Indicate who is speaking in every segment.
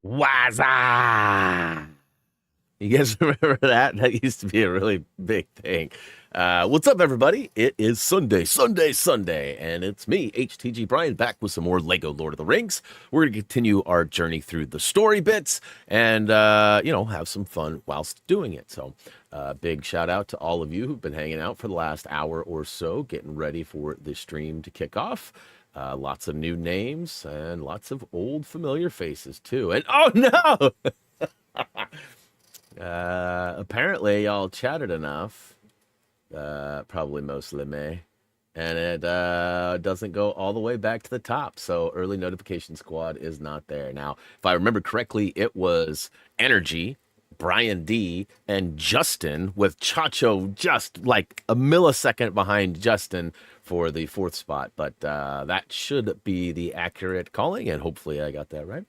Speaker 1: Waza. You guys remember that? That used to be a really big thing. What's up, everybody? It is Sunday, and it's me, HTG Brian, back with some more Lego Lord of the Rings. We're going to continue our journey through the story bits and, have some fun whilst doing it. So, big shout out to all of you who've been hanging out for the last hour or so, getting ready for the stream to kick off. Lots of new names and lots of old familiar faces, too. And oh no! Apparently y'all chatted enough, probably mostly me, and it doesn't go all the way back to the top. So early notification squad is not there. Now, if I remember correctly, it was Energy, Brian D, and Justin, with Chacho just like a millisecond behind Justin for the fourth spot. But that should be the accurate calling, and hopefully I got that right.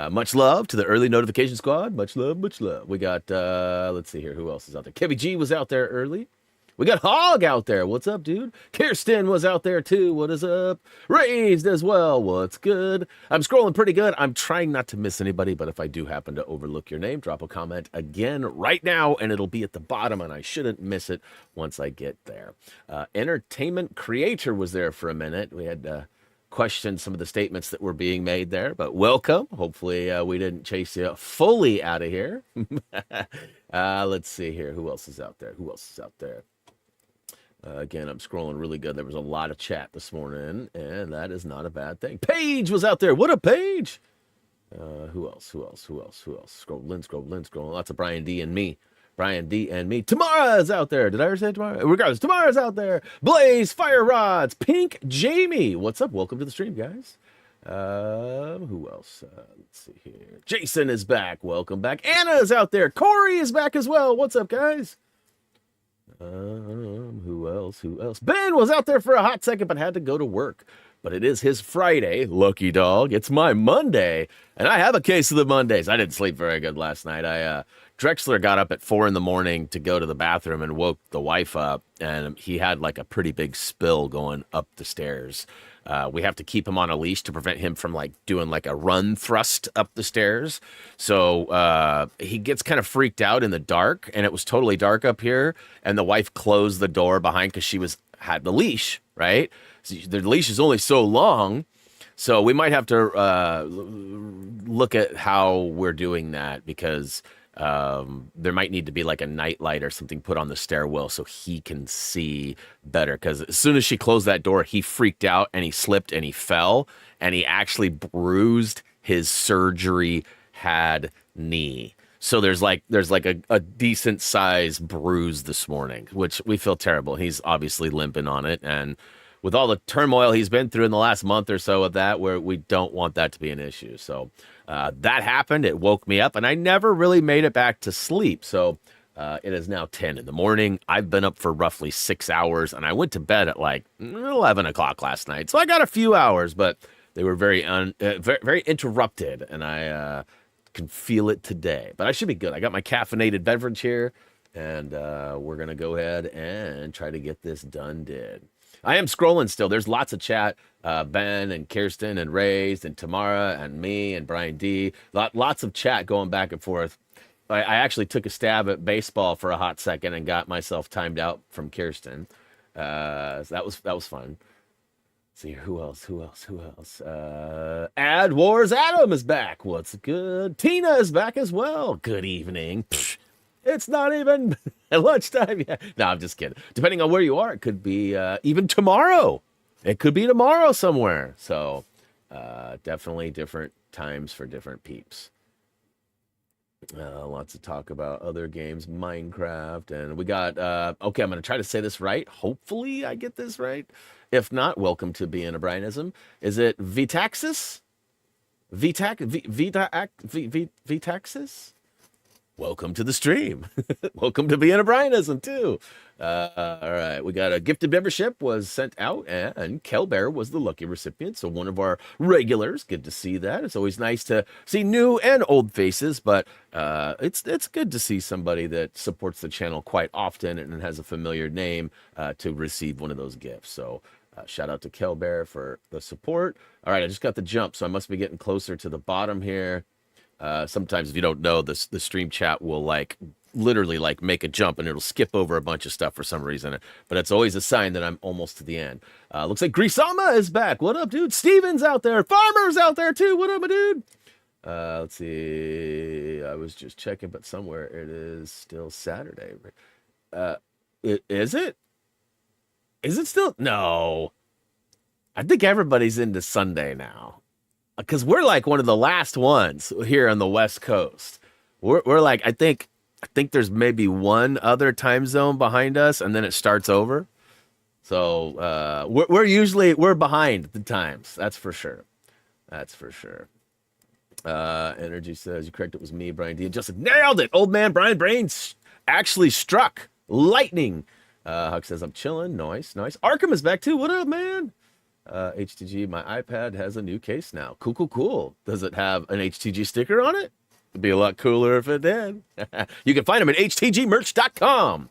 Speaker 1: Much love to the early notification squad. Much love, much love. We got, let's see here. Who else is out there? Kevy G was out there early. We got Hog out there. What's up, dude? Kirsten was out there too. What is up? Raised as well. What's good? I'm scrolling pretty good. I'm trying not to miss anybody, but if I do happen to overlook your name, drop a comment again right now, and it'll be at the bottom, and I shouldn't miss it once I get there. Entertainment Creator was there for a minute. We had question some of the statements that were being made there, but welcome. Hopefully we didn't chase you fully out of here. Let's see here. Who else is out there? Again, I'm scrolling really good. There was a lot of chat this morning, and that is not a bad thing. Paige was out there. What a Paige! Who else? Scrolling. Lots of Brian D and me. Tamara's out there. Did I ever say Tamara? Regardless, Tamara's out there. Blaze, Fire Rods, Pink, Jamie. What's up? Welcome to the stream, guys. Who else? Let's see here. Jason is back. Welcome back. Anna is out there. Corey is back as well. What's up, guys? Who else? Ben was out there for a hot second, but had to go to work. But it is his Friday. Lucky dog. It's my Monday, and I have a case of the Mondays. I didn't sleep very good last night. Drexler got up at 4 a.m. to go to the bathroom and woke the wife up, and he had like a pretty big spill going up the stairs. We have to keep him on a leash to prevent him from like doing like a run thrust up the stairs. So he gets kind of freaked out in the dark, and it was totally dark up here. And the wife closed the door behind because she had the leash, right? So the leash is only so long. So we might have to look at how we're doing that, because there might need to be like a night light or something put on the stairwell so he can see better. Because as soon as she closed that door, he freaked out and he slipped and he fell, and he actually bruised his surgery had knee. So there's like a decent size bruise this morning, which we feel terrible. He's obviously limping on it, and with all the turmoil he's been through in the last month or so of that, where we don't want that to be an issue. So that happened. It woke me up, and I never really made it back to sleep. So it is now 10 in the morning. I've been up for roughly 6 hours, and I went to bed at like 11 o'clock last night. So I got a few hours, but they were very interrupted, and I can feel it today. But I should be good. I got my caffeinated beverage here, and we're going to go ahead and try to get this done. I am scrolling still. There's lots of chat. Ben and Kirsten and Raised and Tamara and me and Brian D. Lots of chat going back and forth. I actually took a stab at baseball for a hot second and got myself timed out from Kirsten. So that was fun. Let's see, who else? Ad Wars Adam is back. What's good? Tina is back as well. Good evening. Psh, it's not even lunchtime yet. No, I'm just kidding. Depending on where you are, it could be even tomorrow. It could be tomorrow somewhere. So definitely different times for different peeps. Lots of talk about other games, Minecraft, and we got, okay, I'm going to try to say this right. Hopefully I get this right. If not, welcome to Being a Brianism. Is it Vitaxis? Vitaxis? Welcome to the stream. Welcome to Being a Brianism, too. All right, we got a gifted membership was sent out, and Kelbear was the lucky recipient, so one of our regulars. Good to see that. It's always nice to see new and old faces, but it's good to see somebody that supports the channel quite often and has a familiar name to receive one of those gifts. So shout out to Kelbear for the support. All right, I just got the jump, so I must be getting closer to the bottom here. Sometimes if you don't know, the stream chat will like literally like make a jump and it'll skip over a bunch of stuff for some reason. But it's always a sign that I'm almost to the end. Looks like Grisama is back. What up, dude? Steven's out there. Farmer's out there too. What up, my dude? Let's see. I was just checking, but somewhere it is still Saturday. Is it? Is it still? No. I think everybody's into Sunday now. Because we're like one of the last ones here on the West Coast. We're like, I think there's maybe one other time zone behind us, and then it starts over. So we're behind the times. That's for sure. That's for sure. Energy says, you correct, it was me, Brian D. Just nailed it. Old man Brian Brains actually struck lightning. Huck says, I'm chilling. Nice. Arkham is back too. What up, man? HTG, my iPad has a new case now. Cool. Does it have an HTG sticker on it? It'd be a lot cooler if it did. You can find them at htgmerch.com.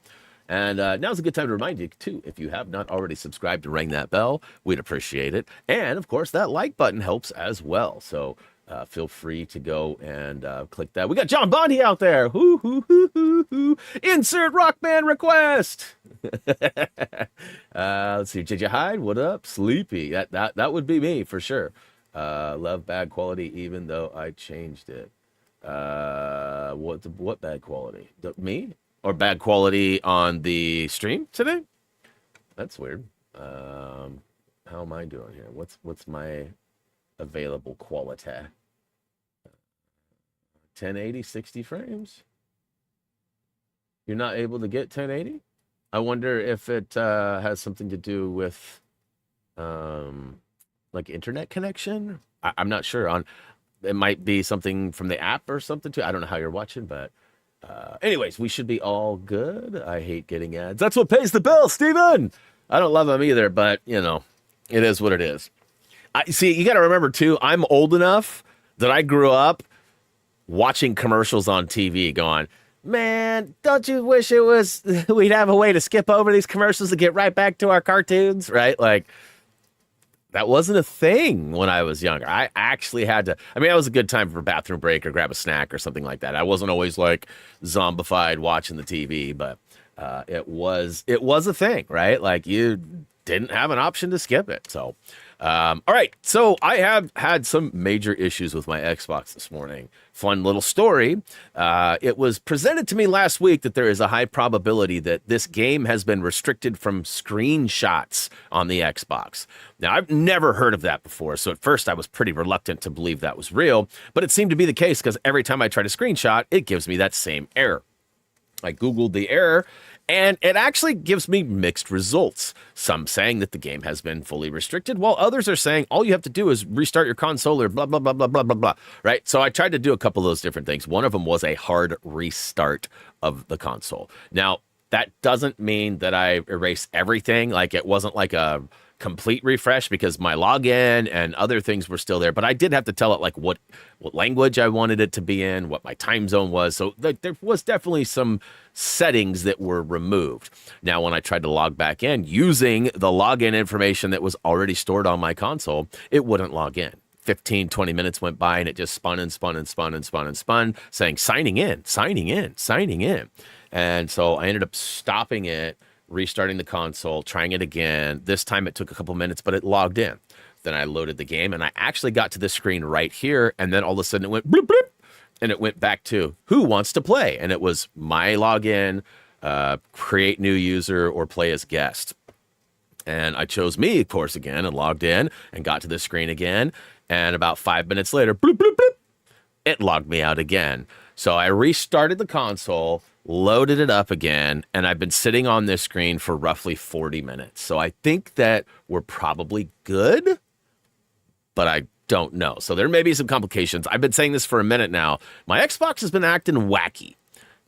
Speaker 1: And now's a good time to remind you, too, if you have not already subscribed, to ring that bell. We'd appreciate it. And, of course, that like button helps as well. So feel free to go and click that. We got John Bondi out there. Insert rock band request. Let's see. JJ Hyde, what up? Sleepy. That would be me for sure. Love bad quality, even though I changed it. What bad quality? Me? Or bad quality on the stream today? That's weird. How am I doing here? What's my available quality? 1080, 60 frames? You're not able to get 1080? I wonder if it has something to do with like internet connection. I'm not sure. It might be something from the app or something too. I don't know how you're watching, but anyways, we should be all good. I hate getting ads. That's what pays the bill, Steven. I don't love them either, but you know, it is what it is. See, you got to remember too, I'm old enough that I grew up watching commercials on TV going, man, don't you wish we'd have a way to skip over these commercials to get right back to our cartoons, right? Like, that wasn't a thing when I was younger. I actually had to, that was a good time for a bathroom break or grab a snack or something like that. I wasn't always like zombified watching the TV, but it was a thing, right? Like you didn't have an option to skip it. So, all right. So I have had some major issues with my Xbox this morning. Fun little story. It was presented to me last week that there is a high probability that this game has been restricted from screenshots on the Xbox. Now, I've never heard of that before, so at first I was pretty reluctant to believe that was real, but it seemed to be the case because every time I try to screenshot, it gives me that same error. I Googled the error, and it actually gives me mixed results. Some saying that the game has been fully restricted, while others are saying all you have to do is restart your console or blah, blah, blah, blah, blah, blah, blah, right? So I tried to do a couple of those different things. One of them was a hard restart of the console. Now, that doesn't mean that I erase everything. Like, it wasn't like a complete refresh because my login and other things were still there, but I did have to tell it like what language I wanted it to be in, what my time zone was. So there was definitely some settings that were removed. Now, when I tried to log back in using the login information that was already stored on my console, it wouldn't log in. 15, 20 minutes went by and it just spun, saying signing in. And so I ended up stopping it, restarting the console, trying it again. This time it took a couple minutes, but it logged in. Then I loaded the game, and I actually got to this screen right here, and then all of a sudden it went bloop, bloop, and it went back to who wants to play? And it was my login, create new user, or play as guest. And I chose me, of course, again, and logged in, and got to this screen again. And about 5 minutes later, bloop, bloop, bloop, it logged me out again. So I restarted the console, loaded it up again, and I've been sitting on this screen for roughly 40 minutes. So I think that we're probably good, but I don't know. So there may be some complications. I've been saying this for a minute now. My Xbox has been acting wacky.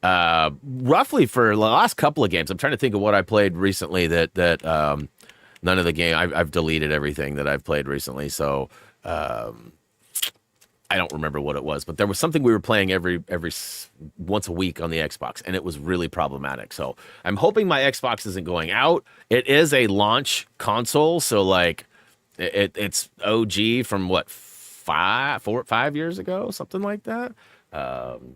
Speaker 1: Roughly for the last couple of games. I'm trying to think of what I played recently that none of the game, I've deleted everything that I've played recently. So I don't remember what it was, but there was something we were playing every once a week on the Xbox, and it was really problematic. So I'm hoping my Xbox isn't going out. It is a launch console, so like it's OG from what, 5 years ago, something like that. Um,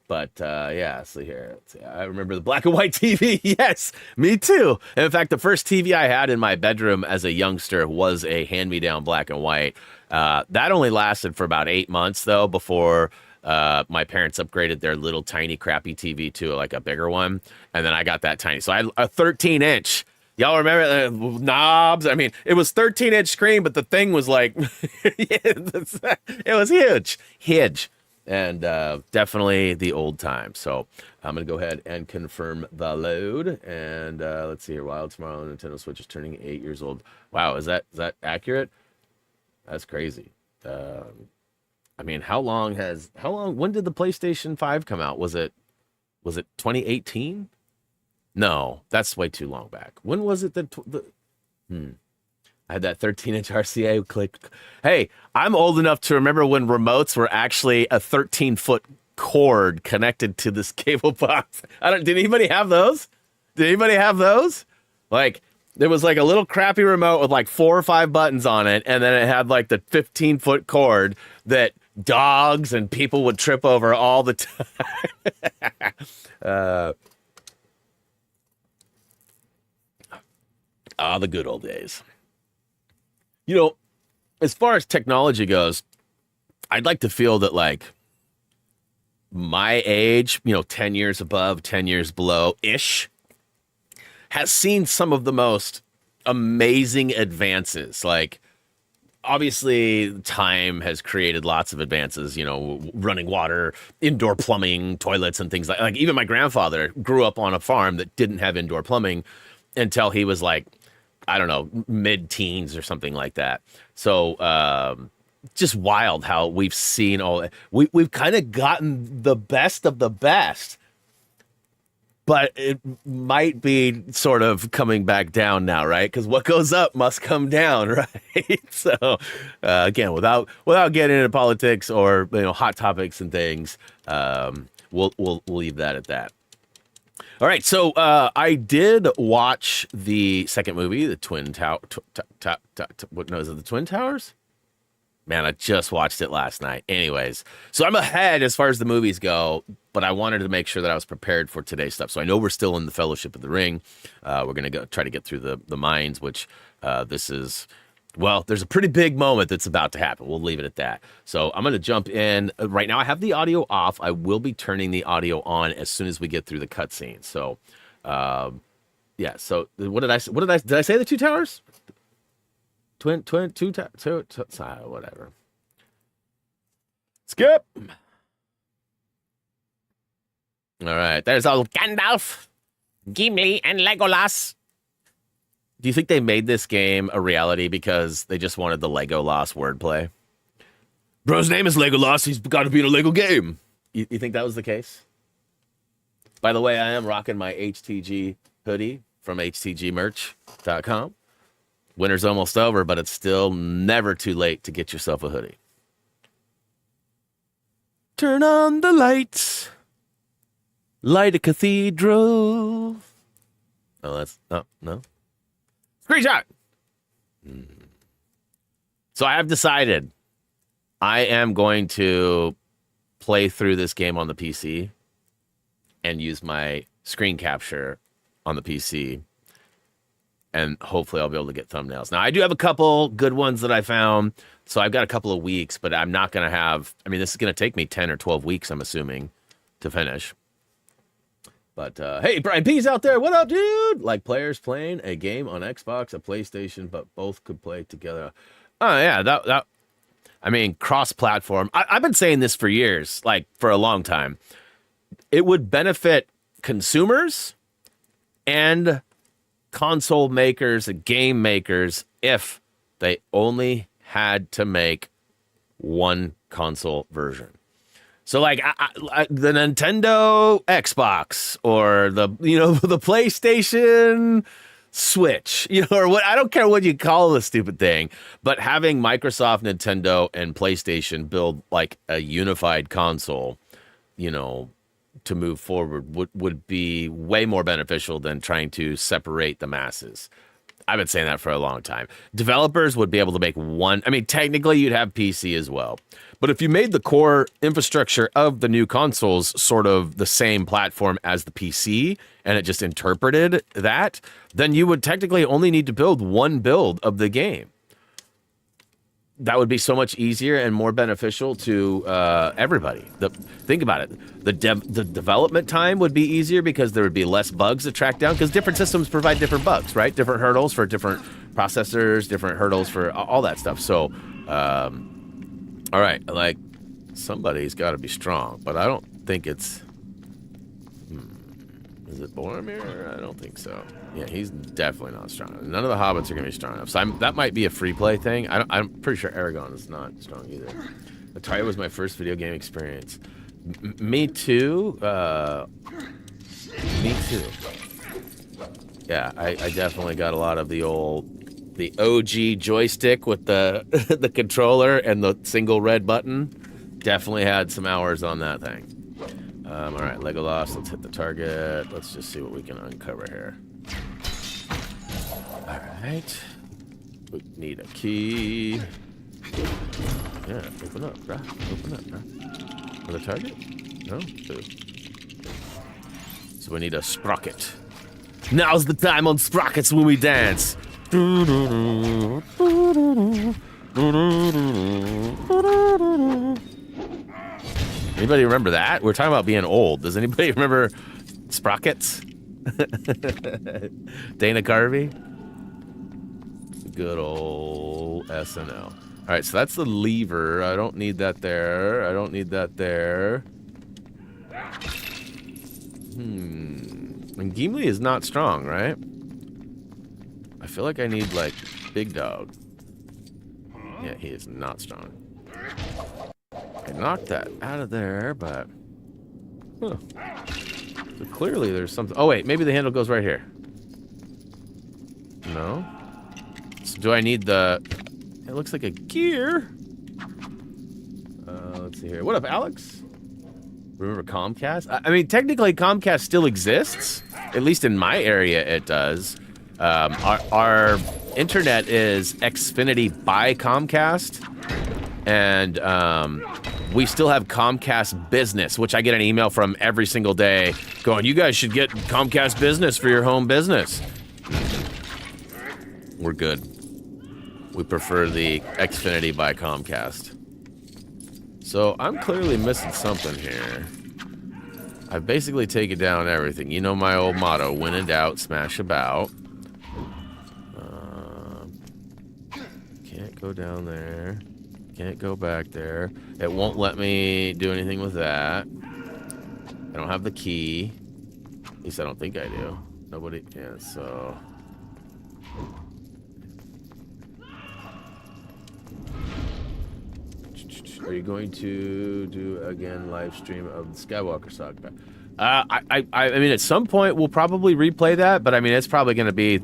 Speaker 1: yeah, so here, let's see. I remember the black and white TV. Yes, me too. And in fact, the first TV I had in my bedroom as a youngster was a hand-me-down black and white. That only lasted for about 8 months, though, before my parents upgraded their little tiny crappy TV to like a bigger one. And then I got that tiny. So I had a 13-inch. Y'all remember the knobs? I mean, it was 13-inch screen, but the thing was like, it was huge. Huge. And definitely the old time. So I'm going to go ahead and confirm the load. And let's see here. Wild tomorrow, Nintendo Switch is turning 8 years old. Wow, is that accurate? That's crazy. I mean, when did the PlayStation 5 come out? Was it 2018? No, that's way too long back. When was it I had that 13-inch RCA click. Hey, I'm old enough to remember when remotes were actually a 13-foot cord connected to this cable box. Did anybody have those? Like, there was like a little crappy remote with like 4 or 5 buttons on it, and then it had like the 15-foot cord that dogs and people would trip over all the time. The good old days. You know, as far as technology goes, I'd like to feel that, like, my age, 10 years above, 10 years below-ish, has seen some of the most amazing advances. Like, obviously, time has created lots of advances, running water, indoor plumbing, toilets, and things like even my grandfather grew up on a farm that didn't have indoor plumbing until he was like, I don't know, mid-teens or something like that. So just wild how we've seen we've kind of gotten the best of the best, but it might be sort of coming back down now, right? Because what goes up must come down, right? So again, without getting into politics or hot topics and things, we'll leave that at that. All right, so I did watch the second movie, the Twin Tower. What is it? The Twin Towers? Man, I just watched it last night. Anyways, so I'm ahead as far as the movies go, but I wanted to make sure that I was prepared for today's stuff. So I know we're still in the Fellowship of the Ring. We're gonna try to get through the mines, which this is. Well, there's a pretty big moment that's about to happen. We'll leave it at that. So I'm going to jump in. Right now, I have the audio off. I will be turning the audio on as soon as we get through the cutscene. So, yeah. So what did I say? Did I say the 2 towers? Two whatever. Skip. All right. There's old Gandalf, Gimli, and Legolas. Do you think they made this game a reality because they just wanted the Legolas wordplay? Bro's name is Legolas. He's got to be in a Lego game. You think that was the case? By the way, I am rocking my HTG hoodie from htgmerch.com. Winter's almost over, but it's still never too late to get yourself a hoodie. Turn on the lights. Light a cathedral. No. Screenshot. So I have decided I am going to play through this game on the PC and use my screen capture on the PC, and hopefully I'll be able to get thumbnails. Now, I do have a couple good ones that I found, so I've got a couple of weeks, but I'm not going to have... I mean, this is going to take me 10 or 12 weeks, I'm assuming, to finish. But, hey, Brian P's out there. What up, dude? Like players playing a game on Xbox, a PlayStation, but both could play together. Oh, yeah, that I mean, cross-platform. I've been saying this for years, like, for a long time. It would benefit consumers and console makers and game makers if they only had to make one console version. So, like, the Nintendo Xbox or the PlayStation Switch, or what, I don't care what you call the stupid thing, but having Microsoft, Nintendo, and PlayStation build like a unified console, to move forward would be way more beneficial than trying to separate the masses. I've been saying that for a long time. Developers would be able to make one. I mean, technically, you'd have PC as well. But if you made the core infrastructure of the new consoles sort of the same platform as the PC, and it just interpreted that, then you would technically only need to build one build of the game. That would be so much easier and more beneficial to everybody. Think about it. The development time would be easier because there would be less bugs to track down because different systems provide different bugs, right? Different hurdles for different processors, different hurdles for all that stuff. So, all right, like somebody's got to be strong, but I don't think it's... Is it Boromir? I don't think so. Yeah, he's definitely not strong enough. None of the hobbits are going to be strong enough. So that might be a free play thing. I'm pretty sure Aragorn is not strong either. Atari was my first video game experience. Me too. Me too. Yeah, I definitely got a lot of the OG joystick with the the controller and the single red button. Definitely had some hours on that thing. All right, Legolas, let's hit the target. Let's just see what we can uncover here. All right. We need a key. Yeah, open up, bruh. Open up, bruh. For the target? No? Ooh. So we need a sprocket. Now's the time on sprockets when we dance. Anybody remember that? We're talking about being old. Does anybody remember sprockets? Dana Carvey? Good old SNL. All right, so that's the lever. I don't need that there. I don't need that there. And Gimli is not strong, right? I feel like I need, like, big dog. Yeah, he is not strong. I knocked that out of there, but... Huh. So clearly there's something... Oh, wait, maybe the handle goes right here. No? So do I need the... It looks like a gear. Let's see here. What up, Alex? Remember Comcast? I mean, technically Comcast still exists. At least in my area it does. Our internet is Xfinity by Comcast. And we still have Comcast Business, which I get an email from every single day going, you guys should get Comcast Business for your home business. We're good. We prefer the Xfinity by Comcast. So I'm clearly missing something here. I've basically taken down everything. You know my old motto, when in doubt, smash about. Can't go down there. Can't go back there. It won't let me do anything with that. I don't have the key. At least I don't think I do. Nobody, yeah, so... Are you going to do again live stream of the Skywalker saga? I mean, at some point we'll probably replay that, but I mean, it's probably going to be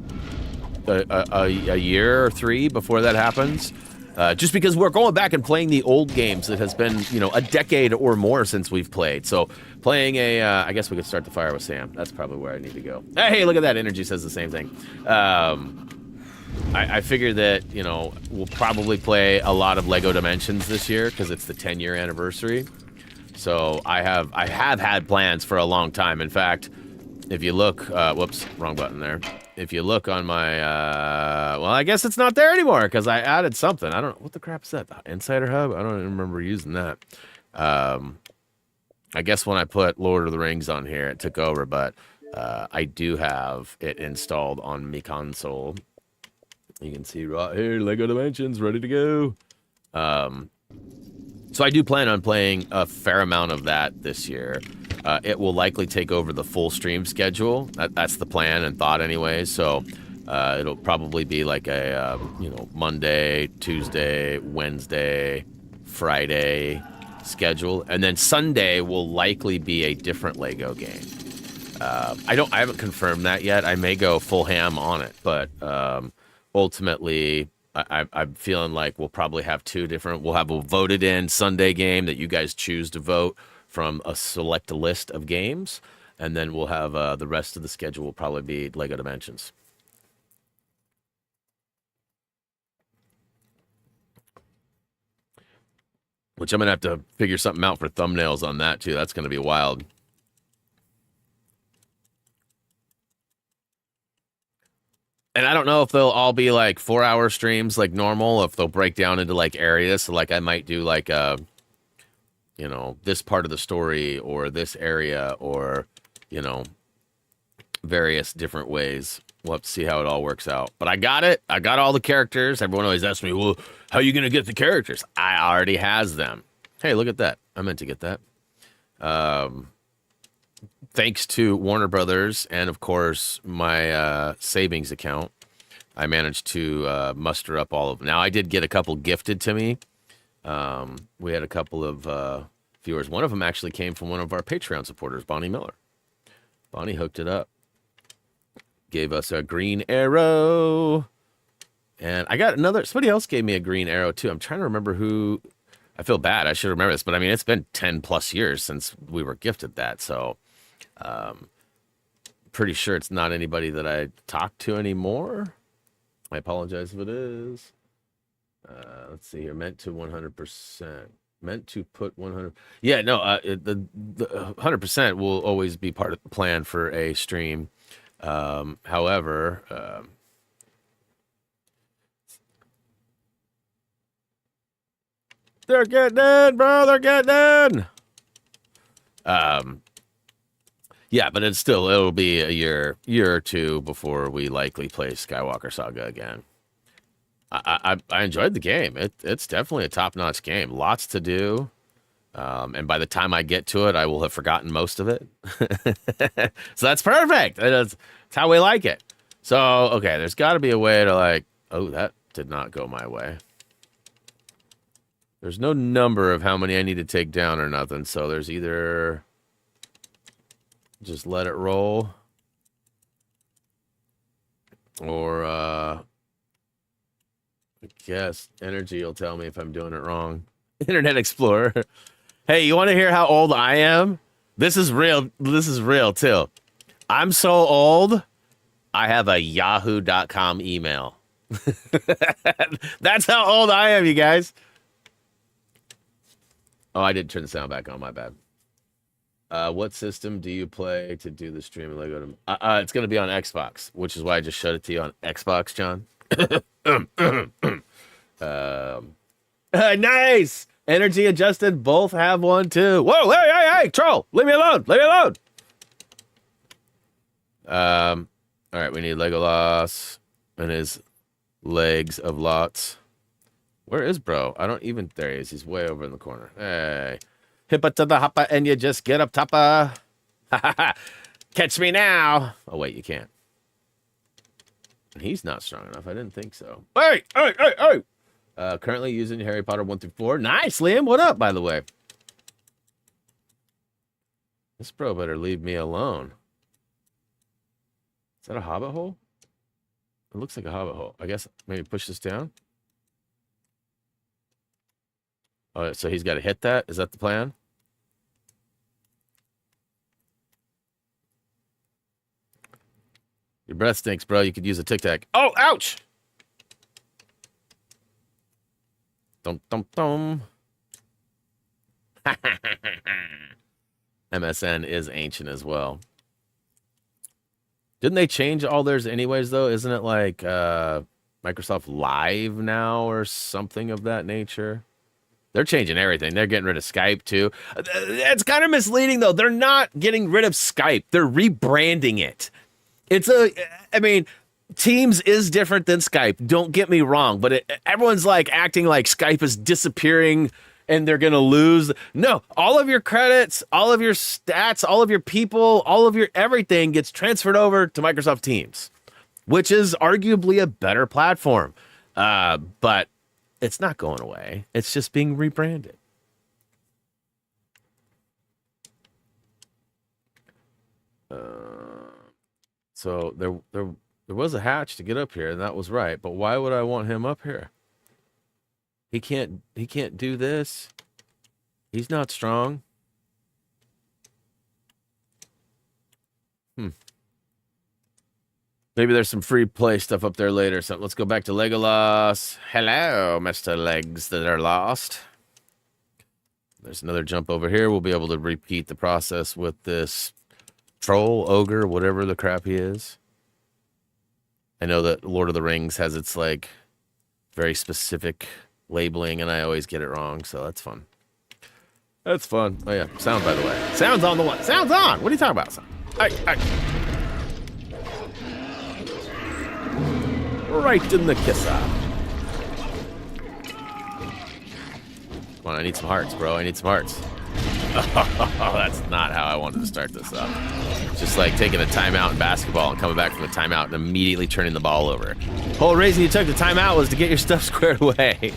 Speaker 1: a year or 3 before that happens. Just because we're going back and playing the old games. It has been, you know, a decade or more since we've played. So playing I guess we could start the fire with Sam. That's probably where I need to go. Hey, look at that. Energy says the same thing. I figure that, you know, we'll probably play a lot of Lego Dimensions this year because it's the 10-year anniversary. So I have had plans for a long time. In fact, if you look, whoops, wrong button there. If you look on my, well, I guess it's not there anymore because I added something. I don't know. What the crap is that? The Insider Hub? I don't even remember using that. I guess when I put Lord of the Rings on here, it took over, but I do have it installed on my console. You can see right here, Lego Dimensions, ready to go. So I do plan on playing a fair amount of that this year. It will likely take over the full stream schedule. That's the plan and thought anyway. So it'll probably be like a, you know, Monday, Tuesday, Wednesday, Friday schedule. And then Sunday will likely be a different Lego game. I haven't confirmed that yet. I may go full ham on it, but ultimately, I'm feeling like we'll probably have 2 different. We'll have a voted in Sunday game that you guys choose to vote from a select list of games, and then we'll have the rest of the schedule will probably be Lego Dimensions. which I'm going to have to figure something out for thumbnails on that, too. That's going to be wild. And I don't know if they'll all be like 4-hour streams like normal, if they'll break down into like areas. So like I might do like you know, this part of the story or this area or, you know, various different ways. We'll have to see how it all works out. But I got it. I got all the characters. Everyone always asks me, well, how are you going to get the characters? I already has them. Hey, look at that. I meant to get that. Thanks to Warner Brothers and, of course, my savings account, I managed to muster up all of them. Now, I did get a couple gifted to me. We had a couple of viewers. One of them actually came from one of our Patreon supporters, Bonnie Miller. Bonnie hooked it up. Gave us a green arrow. And I got another, somebody else gave me a green arrow too. I'm trying to remember who. I feel bad. I should remember this, but I mean, it's been 10 plus years since we were gifted that. So, pretty sure it's not anybody that I talk to anymore. I apologize if it is. Let's see here. Meant to 100%. Meant to put 100. Yeah, no, the 100% will always be part of the plan for a stream. However, they're getting in, bro. They're getting in. Yeah, but it'll be a year or two before we likely play Skywalker Saga again. I enjoyed the game. It's definitely a top-notch game. Lots to do. And by the time I get to it, I will have forgotten most of it. So that's perfect. That's how we like it. So, okay, there's got to be a way to like, oh, that did not go my way. There's no number of how many I need to take down or nothing. So there's either just let it roll or, I guess energy will tell me if I'm doing it wrong. Internet Explorer. Hey, you want to hear how old I am? This is real. This is real, too. I'm so old, I have a yahoo.com email. That's how old I am, you guys. Oh, I did turn the sound back on. My bad. What system do you play to do the streaming Lego? It's going to be on Xbox, which is why I just showed it to you on Xbox, John. Nice! Energy adjusted, both have one too. Whoa, hey, troll! Leave me alone! Leave me alone! Alright, we need Legolas and his legs of lots. Where is bro? I don't even, there he is. He's way over in the corner. Hey. Hippa to the hoppa and you just get up toppa. Catch me now! Oh wait, you can't. He's not strong enough. I didn't think so. Hey! Currently using Harry Potter 1 through 4. Nice, Liam. What up, by the way? This bro better leave me alone. Is that a hobbit hole? It looks like a hobbit hole. I guess maybe push this down. Oh, so he's got to hit that? Is that the plan? Your breath stinks, bro. You could use a Tic Tac. Oh, ouch! Dum, dum, dum. MSN is ancient as well. Didn't they change all theirs anyways, though? Isn't it like Microsoft Live now or something of that nature? They're changing everything. They're getting rid of Skype, too. It's kind of misleading, though. They're not getting rid of Skype. They're rebranding it. I mean, Teams is different than Skype. Don't get me wrong, but everyone's like acting like Skype is disappearing and they're going to lose. No, all of your credits, all of your stats, all of your people, all of your everything gets transferred over to Microsoft Teams, which is arguably a better platform. But it's not going away. It's just being rebranded. So there was a hatch to get up here, and that was right. But why would I want him up here? He can't do this. He's not strong. Maybe there's some free play stuff up there later. So let's go back to Legolas. Hello, Mr. Legs that are lost. There's another jump over here. We'll be able to repeat the process with this troll, ogre, whatever the crap he is. I know that Lord of the Rings has its, like, very specific labeling, and I always get it wrong, so that's fun. That's fun. Oh, yeah. Sound, by the way. Sound's on the one. Sound's on! What are you talking about, son? Right in the kisser. Come on, I need some hearts, bro. I need some hearts. Oh, that's not how I wanted to start this up. Just like taking a timeout in basketball and coming back from the timeout and immediately turning the ball over. The whole reason you took the timeout was to get your stuff squared away.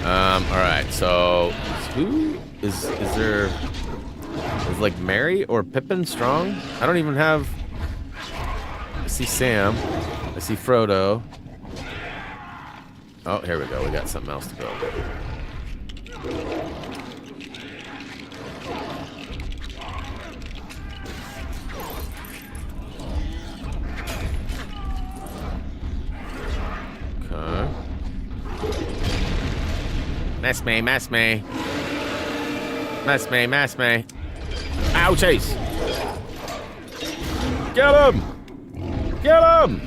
Speaker 1: All right, so who is there? Is like Mary or Pippin strong? I don't even have. I see Sam. I see Frodo. Oh, here we go. We got something else to build. Okay. Mess me, mess me. Mess me, mess me. Ow, chase. Get him! Get him!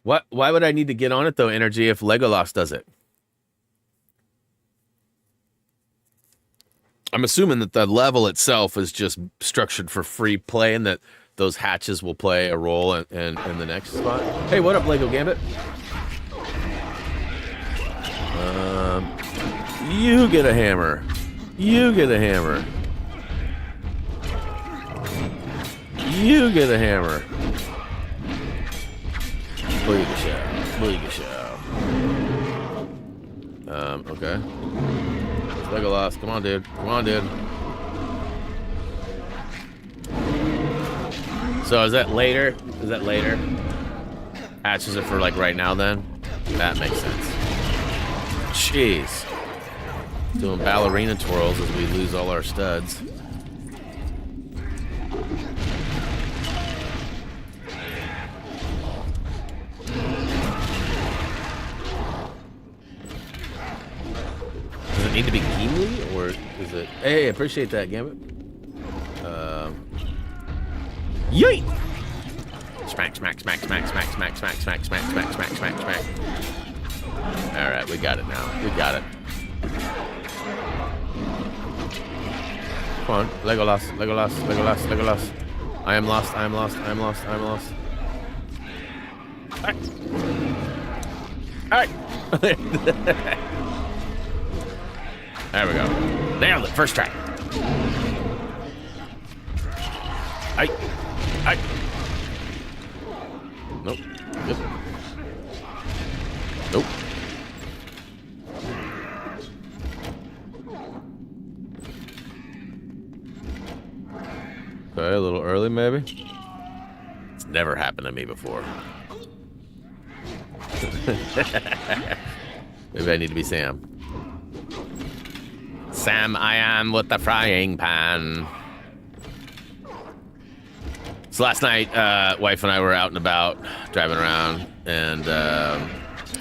Speaker 1: What? Why would I need to get on it, though, Energy, if Legolas does it? I'm assuming that the level itself is just structured for free play and that those hatches will play a role in the next spot. Hey, what up, Lego Gambit? You get a hammer. You get a hammer. You get a hammer. Booyah show. Booyah show. Okay. Legolas, come on, dude. Come on, dude. So is that later? Is that later? Hatches are for like right now then? That makes sense. Jeez. Doing ballerina twirls as we lose all our studs. Does it need to be Gimli, or is it... Hey, appreciate that, Gambit. Yeet! Smack, smack, smack, smack, smack, smack, smack, smack, smack, smack, smack, smack, smack. Alright, we got it now. We got it. Come on, Legolas, Legolas, Legolas, Legolas. I am lost, I am lost, I am lost, I am lost. Alright. Alright. There we go. Nailed it, first try. Nope. Yep. Nope. Okay, a little early maybe. It's never happened to me before. Maybe I need to be Sam. Sam, I am with the frying pan. So last night, wife and I were out and about, driving around, and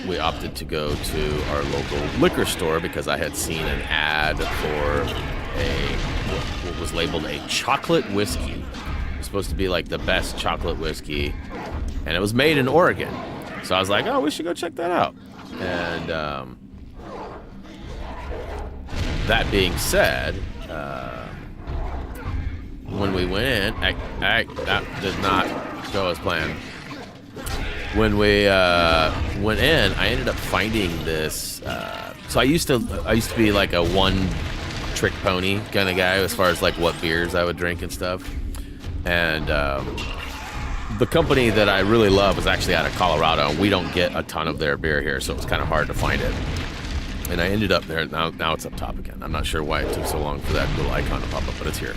Speaker 1: we opted to go to our local liquor store because I had seen an ad for what was labeled a chocolate whiskey. It was supposed to be like the best chocolate whiskey, and it was made in Oregon. So I was like, oh, we should go check that out. And that being said, when we went in, that did not go as planned. When we went in, I ended up finding this. So I used to be like a one-trick pony kind of guy as far as like what beers I would drink and stuff. And the company that I really love was actually out of Colorado, and we don't get a ton of their beer here, so it was kind of hard to find it. And I ended up there. Now it's up top again. I'm not sure why it took so long for that little icon to pop up, but it's here.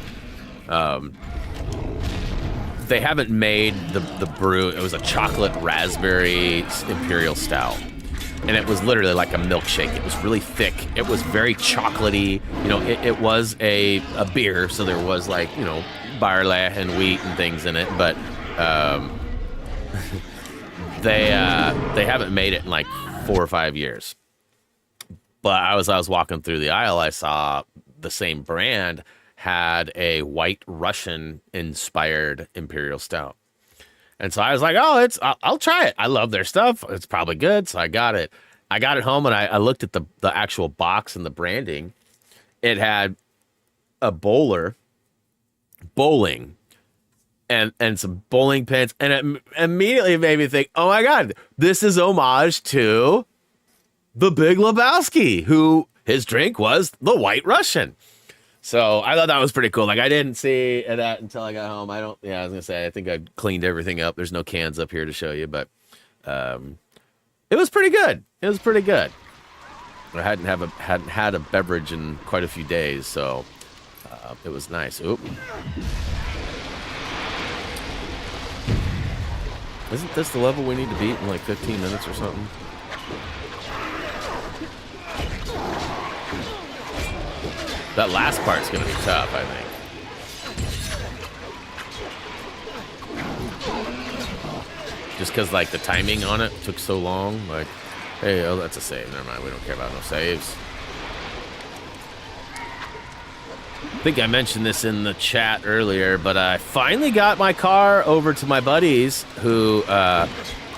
Speaker 1: They haven't made the brew. It was a chocolate raspberry imperial stout, and it was literally like a milkshake. It was really thick. It was very chocolatey. You know, it was a beer, so there was like, you know, barley and wheat and things in it, but they haven't made it in like 4 or 5 years. But I was walking through the aisle, I saw the same brand had a White Russian inspired Imperial Stout. And so I was like, oh, I'll try it. I love their stuff. It's probably good. So I got it. I got it home and I looked at the actual box and the branding. It had a bowling and some bowling pins. And it immediately made me think, oh my God, this is homage to the Big Lebowski, who his drink was the White Russian. So I thought that was pretty cool. Like, I didn't see that until I got home. I was gonna say, I think I cleaned everything up. There's no cans up here to show you, but it was pretty good. It was pretty good. I hadn't had a beverage in quite a few days, so it was nice. Oop. Isn't this the level we need to beat in like 15 minutes or something? That last part's gonna be tough, I think. Just because, like, the timing on it took so long. Like, hey, oh, that's a save. Never mind, we don't care about no saves. I think I mentioned this in the chat earlier, but I finally got my car over to my buddies who,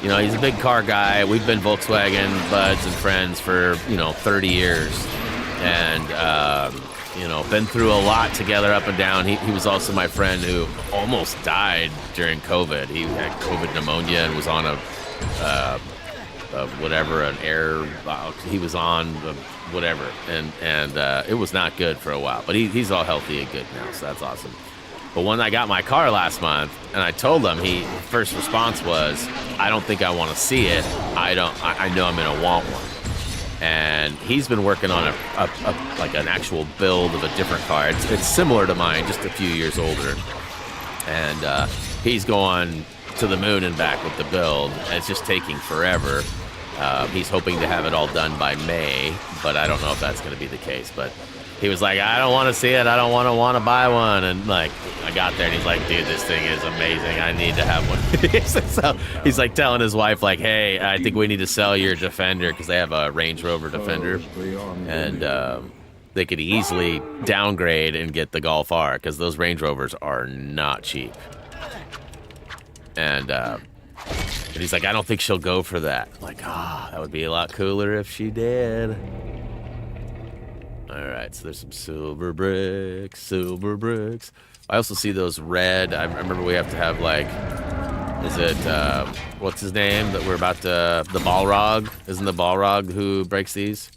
Speaker 1: you know, he's a big car guy. We've been Volkswagen buds and friends for, 30 years. And, been through a lot together up and down. He was also my friend who almost died during COVID. He had COVID pneumonia and was on an air, he was on whatever. And it was not good for a while, but he's all healthy and good now. So that's awesome. But when I got my car last month and I told him, first response was, I don't think I want to see it. I know I'm going to want one. And he's been working on an actual build of a different car. It's similar to mine, just a few years older. And he's going to the moon and back with the build. And it's just taking forever. He's hoping to have it all done by May, but I don't know if that's going to be the case. But he was like, I don't want to see it. I don't want to buy one. And like, I got there and he's like, dude, this thing is amazing. I need to have one. So he's like telling his wife, like, hey, I think we need to sell your Defender, because they have a Range Rover Defender. And they could easily downgrade and get the Golf R, because those Range Rovers are not cheap. And he's like, I don't think she'll go for that. I'm like, that would be a lot cooler if she did. All right, so there's some silver bricks. I also see those red. I remember we have to have, like, is it, what's his name that we're about to, the Balrog? Isn't the Balrog who breaks these?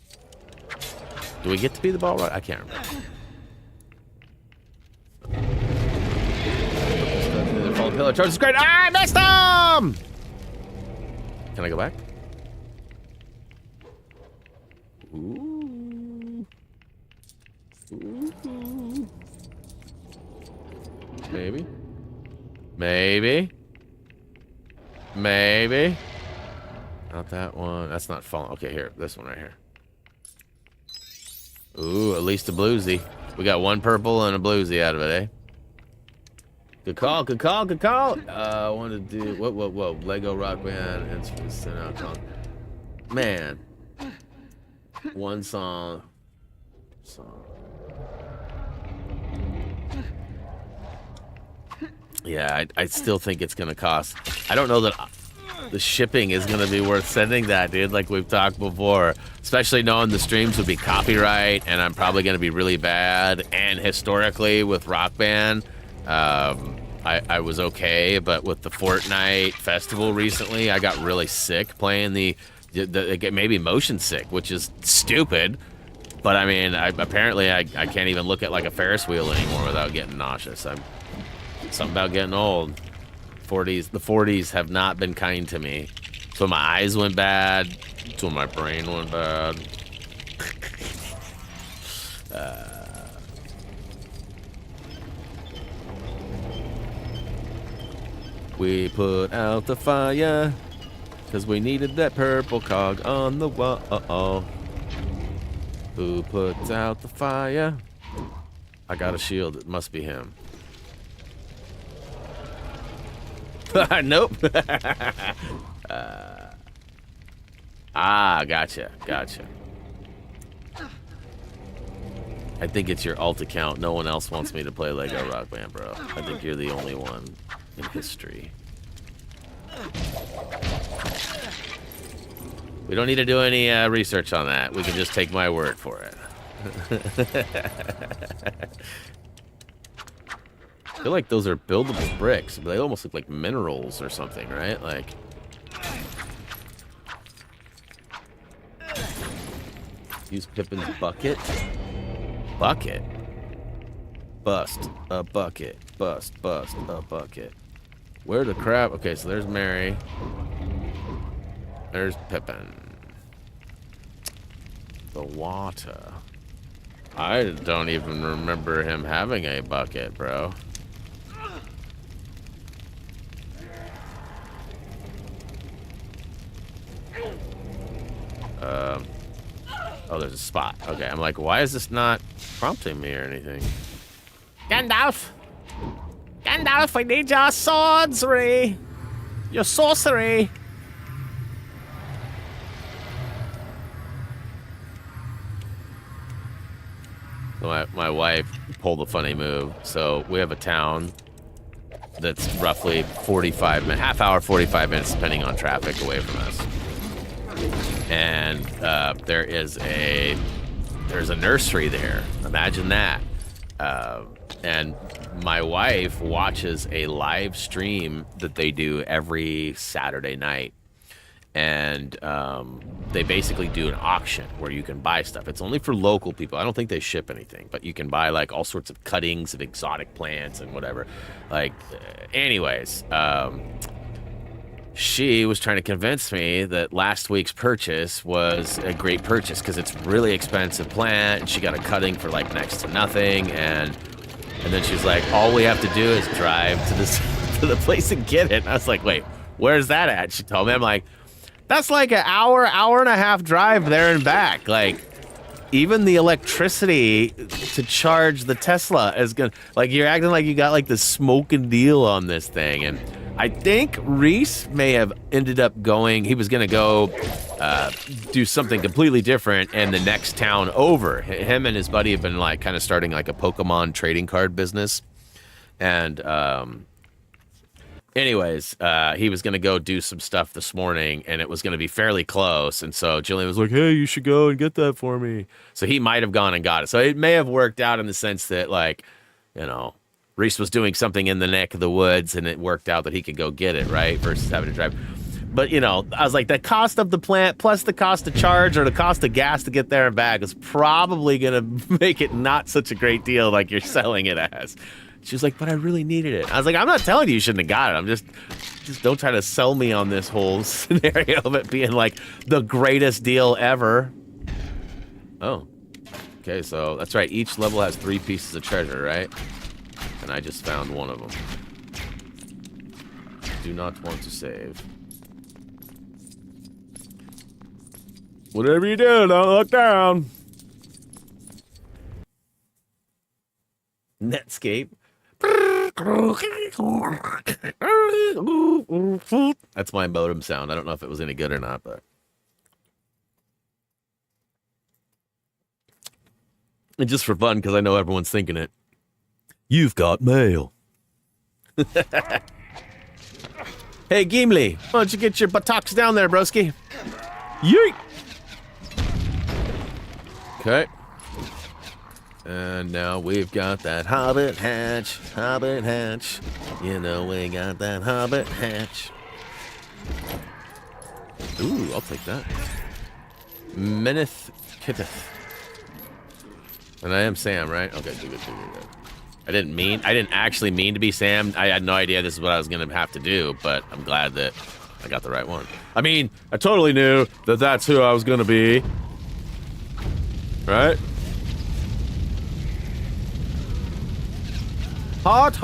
Speaker 1: Do we get to be the Balrog? I can't remember. The fallen pillar charges great. I missed him! Can I go back? Ooh. Maybe. Not that one. That's not falling. Okay, here. This one right here. Ooh, at least a bluesy. We got one purple and a bluesy out of it, eh? Good call. I wanted to do... Whoa. Lego Rock Band. Instruments sent out song. Man. One song. Yeah, I still think it's going to cost. I don't know that the shipping is going to be worth sending that, dude, like we've talked before. Especially knowing the streams would be copyright, and I'm probably going to be really bad. And historically, with Rock Band, I was okay. But with the Fortnite festival recently, I got really sick playing maybe motion sick, which is stupid. But, I mean, apparently I can't even look at, like, a Ferris wheel anymore without getting nauseous. Something about getting old. The 40s have not been kind to me. So my eyes went bad. So my brain went bad. We put out the fire, 'cause we needed that purple cog on the wall. Who puts out the fire? I got a shield. It must be him. Nope. Gotcha. I think it's your alt account. No one else wants me to play Lego Rock Band, bro. I think you're the only one in history. We don't need to do any research on that. We can just take my word for it. I feel like those are buildable bricks, but they almost look like minerals or something, right? Like... Use Pippin's bucket. Bucket? Bust a bucket. Bust a bucket. Where the crap? Okay, so there's Mary. There's Pippin. The water. I don't even remember him having a bucket, bro. Oh, there's a spot. Okay, I'm like, why is this not prompting me or anything? Gandalf! Gandalf, I need your sorcery! Your sorcery! So my wife pulled a funny move. So we have a town that's roughly 45 minutes, half hour, 45 minutes, depending on traffic, away from us. And there's a nursery there. Imagine that. And my wife watches a live stream that they do every Saturday night. And they basically do an auction where you can buy stuff. It's only for local people. I don't think they ship anything, but you can buy like all sorts of cuttings of exotic plants and whatever. Like, anyways, she was trying to convince me that last week's purchase was a great purchase because it's really expensive plant, and she got a cutting for like next to nothing, and then she was like, all we have to do is drive to this to the place and get it. And I was like, wait, where's that at? She told me. I'm like, that's like an hour and a half drive there and back. Like, even the electricity to charge the Tesla is gonna, like, you're acting like you got like the smoking deal on this thing. And I think Reese may have ended up going, he was gonna go do something completely different in the next town over. Him and his buddy have been like kind of starting like a Pokemon trading card business. And anyways, he was gonna go do some stuff this morning, and it was gonna be fairly close. And so Jillian was like, hey, you should go and get that for me. So he might have gone and got it. So it may have worked out in the sense that, like, you know, Reese was doing something in the neck of the woods, and it worked out that he could go get it, right? Versus having to drive. But, you know, I was like, the cost of the plant plus the cost of charge or the cost of gas to get there and back is probably going to make it not such a great deal like you're selling it as. She was like, but I really needed it. I was like, I'm not telling you shouldn't have got it. I'm just don't try to sell me on this whole scenario of it being like the greatest deal ever. Oh, okay. So that's right. Each level has 3 pieces of treasure, right? And I just found one of them. Do not want to save. Whatever you do, don't look down. Netscape. That's my modem sound. I don't know if it was any good or not, but. And just for fun, because I know everyone's thinking it. You've got mail. Hey, Gimli, why don't you get your buttocks down there, broski? Yeet! Okay. And now we've got that hobbit hatch, hobbit hatch. You know we got that hobbit hatch. Ooh, I'll take that. Meneth Kitteth. And I am Sam, right? Okay, good. I didn't actually mean to be Sam. I had no idea this is what I was gonna have to do, but I'm glad that I got the right one. I mean, I totally knew that that's who I was gonna be. Right? Hot.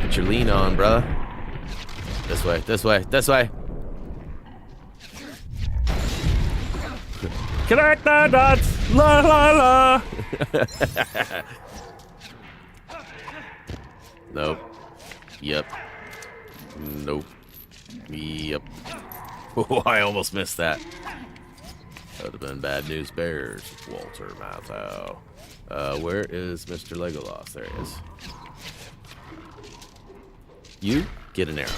Speaker 1: Get your lean on, bruh. This way. Connect the dots, la la la. Nope. Yep. Nope. Yep. Oh, I almost missed that. That would have been Bad News Bears. Walter Matthau. Where is Mr. Legolas? There he is. You get an arrow.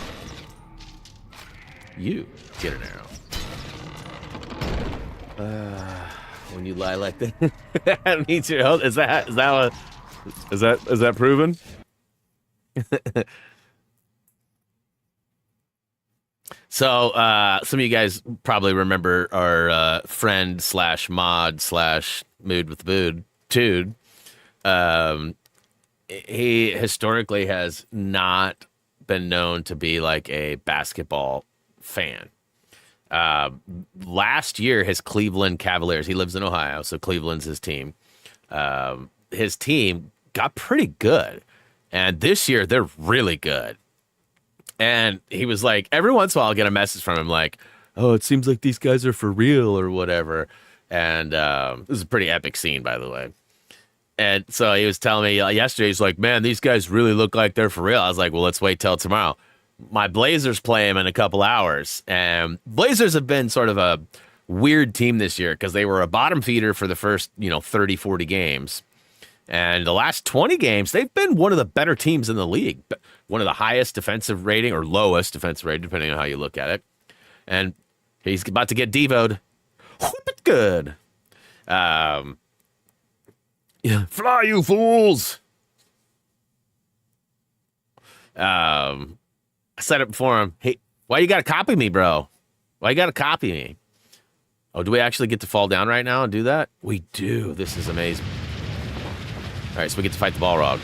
Speaker 1: You get an arrow. When you lie like that, that means your health. Is that proven? So, some of you guys probably remember our friend slash mod slash mood with the Tude. He historically has not been known to be like a basketball fan. Last year, his Cleveland Cavaliers, he lives in Ohio, so Cleveland's his team. His team got pretty good. And this year, they're really good. And he was like, every once in a while, I'll get a message from him like, oh, it seems like these guys are for real or whatever. And this is a pretty epic scene, by the way. And so he was telling me yesterday, he's like, man, these guys really look like they're for real. I was like, well, let's wait till tomorrow. My Blazers play him in a couple hours. And Blazers have been sort of a weird team this year because they were a bottom feeder for the first, 30, 40 games. And the last 20 games, they've been one of the better teams in the league. One of the highest defensive rating or lowest defensive rating, depending on how you look at it. And he's about to get devoed. Whoop it good. Yeah. Fly, you fools. I said it before him. Hey, why you got to copy me, bro? Why you got to copy me? Oh, do we actually get to fall down right now and do that? We do. This is amazing. All right, so we get to fight the Balrog.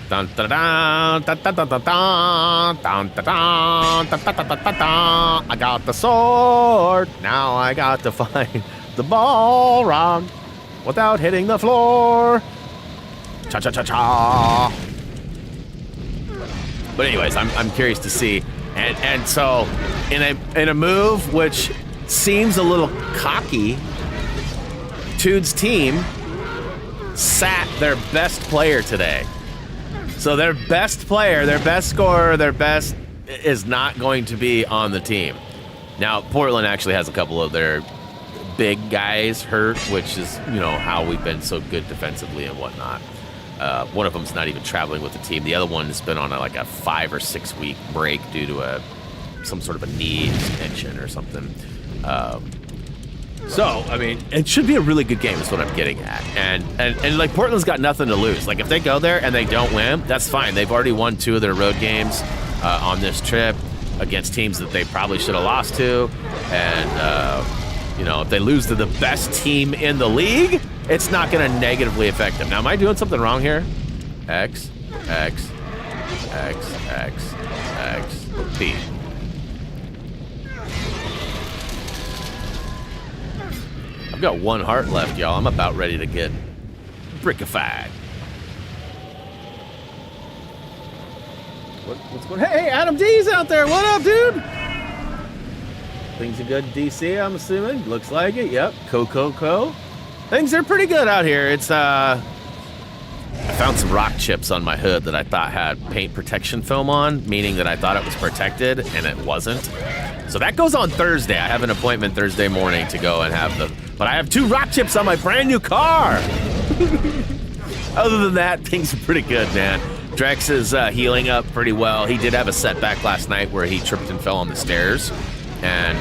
Speaker 1: Dun, dun, dun, dun, dun, dun, dun, dun, dun, dun, dun, dun, dun, dun, dun. I got the sword. Now I got to fight the Balrog without hitting the floor. Cha cha cha cha. But anyways, I'm curious to see, and so in a move which seems a little cocky, Tude's team sat their best player today. So their best player, their best scorer, their best is not going to be on the team. Now, Portland actually has a couple of their big guys hurt, which is, how we've been so good defensively and whatnot. One of them's not even traveling with the team. The other one has been on a 5 or 6 week break due to some sort of a knee extension or something. So, I mean, it should be a really good game is what I'm getting at. And Portland's got nothing to lose. Like, if they go there and they don't win, that's fine. They've already won 2 of their road games on this trip against teams that they probably should have lost to. And, if they lose to the best team in the league, it's not going to negatively affect them. Now, am I doing something wrong here? X, X, X, X, X, B. I've got 1 heart left, y'all. I'm about ready to get brickified. What's going on? Hey, Adam D's out there. What up, dude? Things are good in DC, I'm assuming. Looks like it. Yep. Co. Things are pretty good out here. It's, I found some rock chips on my hood that I thought had paint protection film on, meaning that I thought it was protected, and it wasn't. So that goes on Thursday. I have an appointment Thursday morning to go and have but I have 2 rock chips on my brand new car. Other than that, things are pretty good, man. Drex is healing up pretty well. He did have a setback last night where he tripped and fell on the stairs and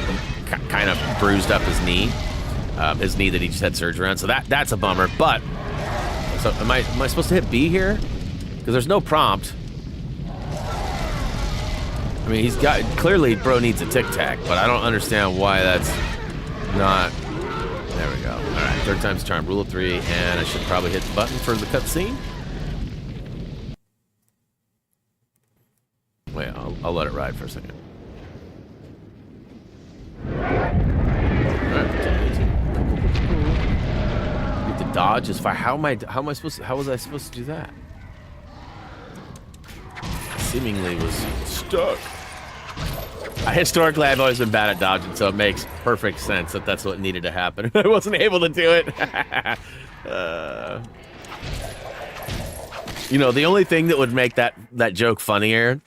Speaker 1: kind of bruised up his knee that he just had surgery on. So that's a bummer. But so am I supposed to hit B here? Because there's no prompt. I mean, he's got clearly bro needs a tic tac, but I don't understand why that's not. There we go. All right, 3rd time's charm. Rule of 3, and I should probably hit the button for the cutscene. Wait, I'll let it ride for a second. All right, get the dodge is fire. How was I supposed to do that? Seemingly was stuck. Historically, I've always been bad at dodging, so it makes perfect sense that that's what needed to happen. I wasn't able to do it. You know, the only thing that would make that joke funnier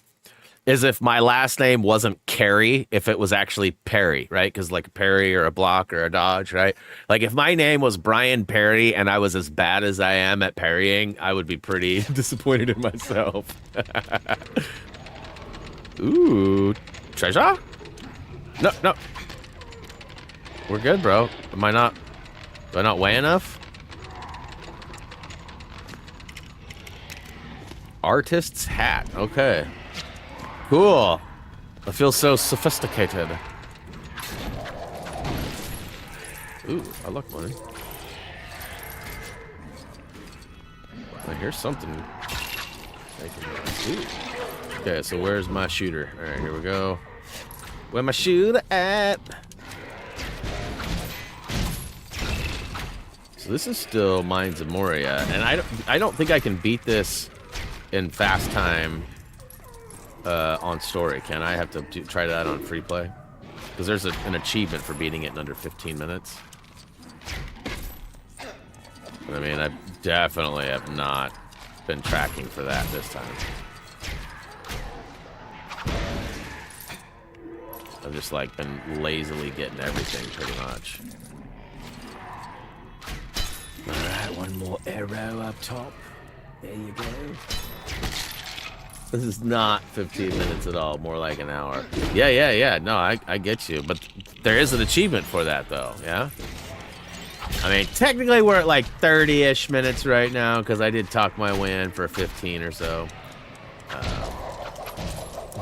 Speaker 1: is if my last name wasn't Carey, if it was actually Perry, right? Because like a parry or a block or a dodge, right? Like if my name was Brian Perry and I was as bad as I am at parrying, I would be pretty disappointed in myself. Ooh, treasure? No, no. We're good, bro. Do I not weigh enough? Artist's hat. Okay. Cool. I feel so sophisticated. Ooh, I like money. I hear something. Ooh. Okay, so where's my shooter? All right, here we go. Where my shooter at? So this is still Mines of Moria, and I don't think I can beat this in fast time on story. Can I have to try that on free play? Because there's an achievement for beating it in under 15 minutes. I mean, I definitely have not been tracking for that this time. I've just like been lazily getting everything pretty much. Alright, one more arrow up top. There you go. This is not 15 minutes at all, more like an hour. Yeah. No, I get you. But there is an achievement for that, though, yeah? I mean, technically we're at like 30-ish minutes right now, because I did talk my way in for 15 or so.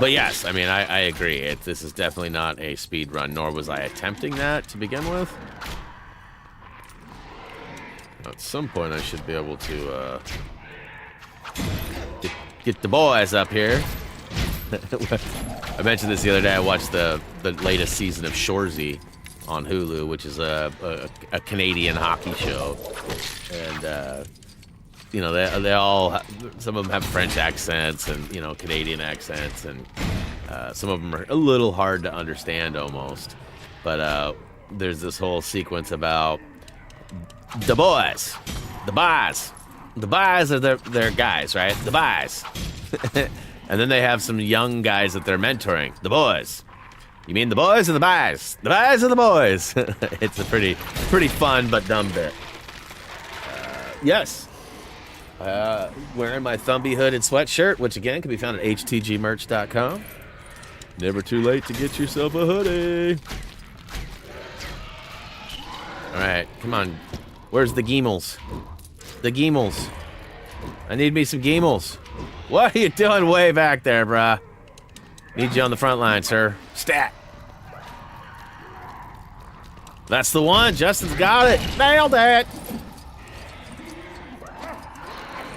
Speaker 1: But yes, I mean, I agree. This is definitely not a speed run, nor was I attempting that to begin with. At some point, I should be able to get the boys up here. I mentioned this the other day. I watched the latest season of Shoresy on Hulu, which is a Canadian hockey show, and you know, they all, some of them have French accents and, you know, Canadian accents, and some of them are a little hard to understand almost. But there's this whole sequence about the boys, the boys. The boys are their guys, right? The boys. And then they have some young guys that they're mentoring. The boys. You mean the boys or the boys? The boys or the boys? It's a pretty fun but dumb bit. Yes. Wearing my Thumbie hooded sweatshirt, which again can be found at htgmerch.com. Never too late to get yourself a hoodie. All right, come on. Where's the Geemels? The Geemels. I need me some Geemels. What are you doing way back there, bruh? Need you on the front line, sir. Stat. That's the one. Justin's got it. Nailed it.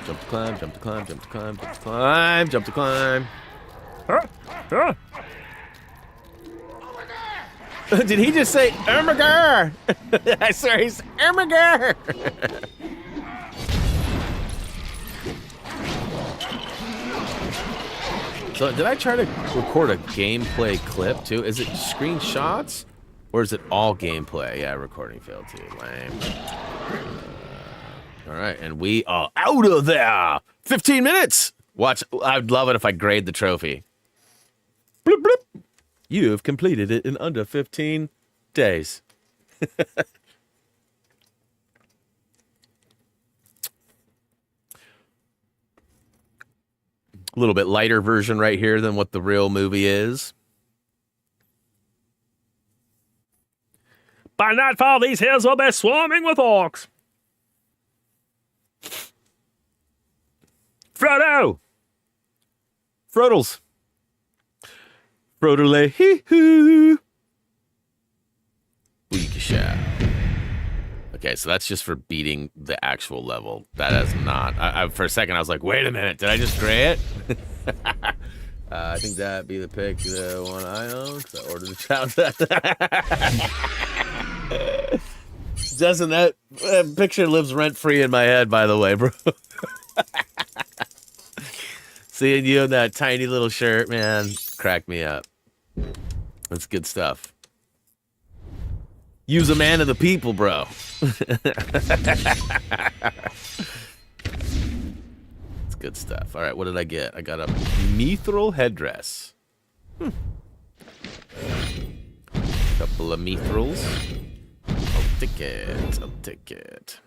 Speaker 1: Jump to climb, jump to climb, jump to climb, jump to climb, jump to climb. Did he just say Ermiger? I swear he's Ermiger. So did I try to record a gameplay clip too? Is it screenshots or is it all gameplay? Yeah, recording failed too. Lame. All right, and we are out of there. 15 minutes. Watch. I'd love it if I grade the trophy. Bloop, bloop. You have completed it in under 15 days. A little bit lighter version right here than what the real movie is.
Speaker 2: By nightfall, these hills will be swarming with orcs. Frodo!
Speaker 1: Frodels. Frodole hee-hoo. Weekasha. Okay, so that's just for beating the actual level. That is not. For a second, I was like, wait a minute, did I just gray it? I think that'd be the pick, the one I own, because I ordered the child. Justin, that picture lives rent-free in my head, by the way, bro. Seeing you in that tiny little shirt, man, cracked me up. That's good stuff. Use a man of the people, bro. Let's good stuff. All right, what did I get? I got a mithril headdress. Couple of mithrils. I'll take it. I'll take it.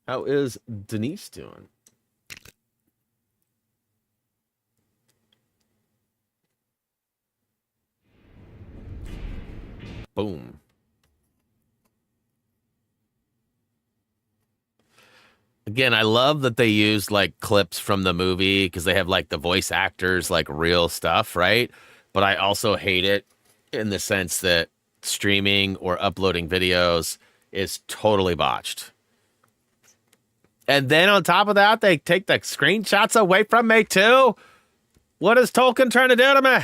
Speaker 1: How is Denise doing? Boom. Again, I love that they used like clips from the movie because they have like the voice actors, like real stuff, right? But I also hate it in the sense that streaming or uploading videos is totally botched. And then on top of that, they take the screenshots away from me too. What is Tolkien trying to do to me?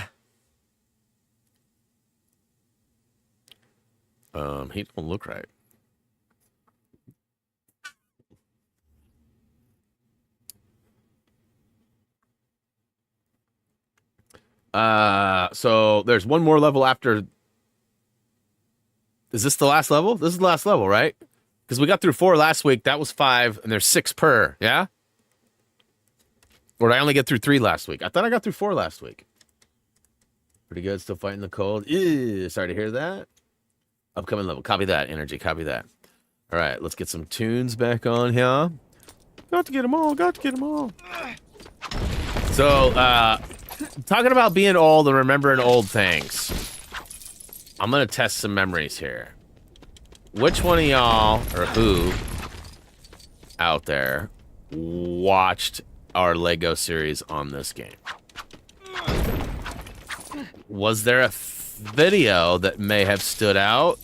Speaker 1: He don't look right. So there's one more level after. Is this the last level? This is the last level, right? Because we got through 4 last week. That was 5, and there's 6 per, yeah? Or did I only get through 3 last week? I thought I got through 4 last week. Pretty good. Still fighting the cold. Ew, sorry to hear that. Upcoming level. Copy that, energy. Copy that. All right, let's get some tunes back on here. Got to get them all. Got to get them all. So, talking about being old and remembering old things. I'm going to test some memories here. Which one of y'all, or who, out there, watched our Lego series on this game? Was there a video that may have stood out,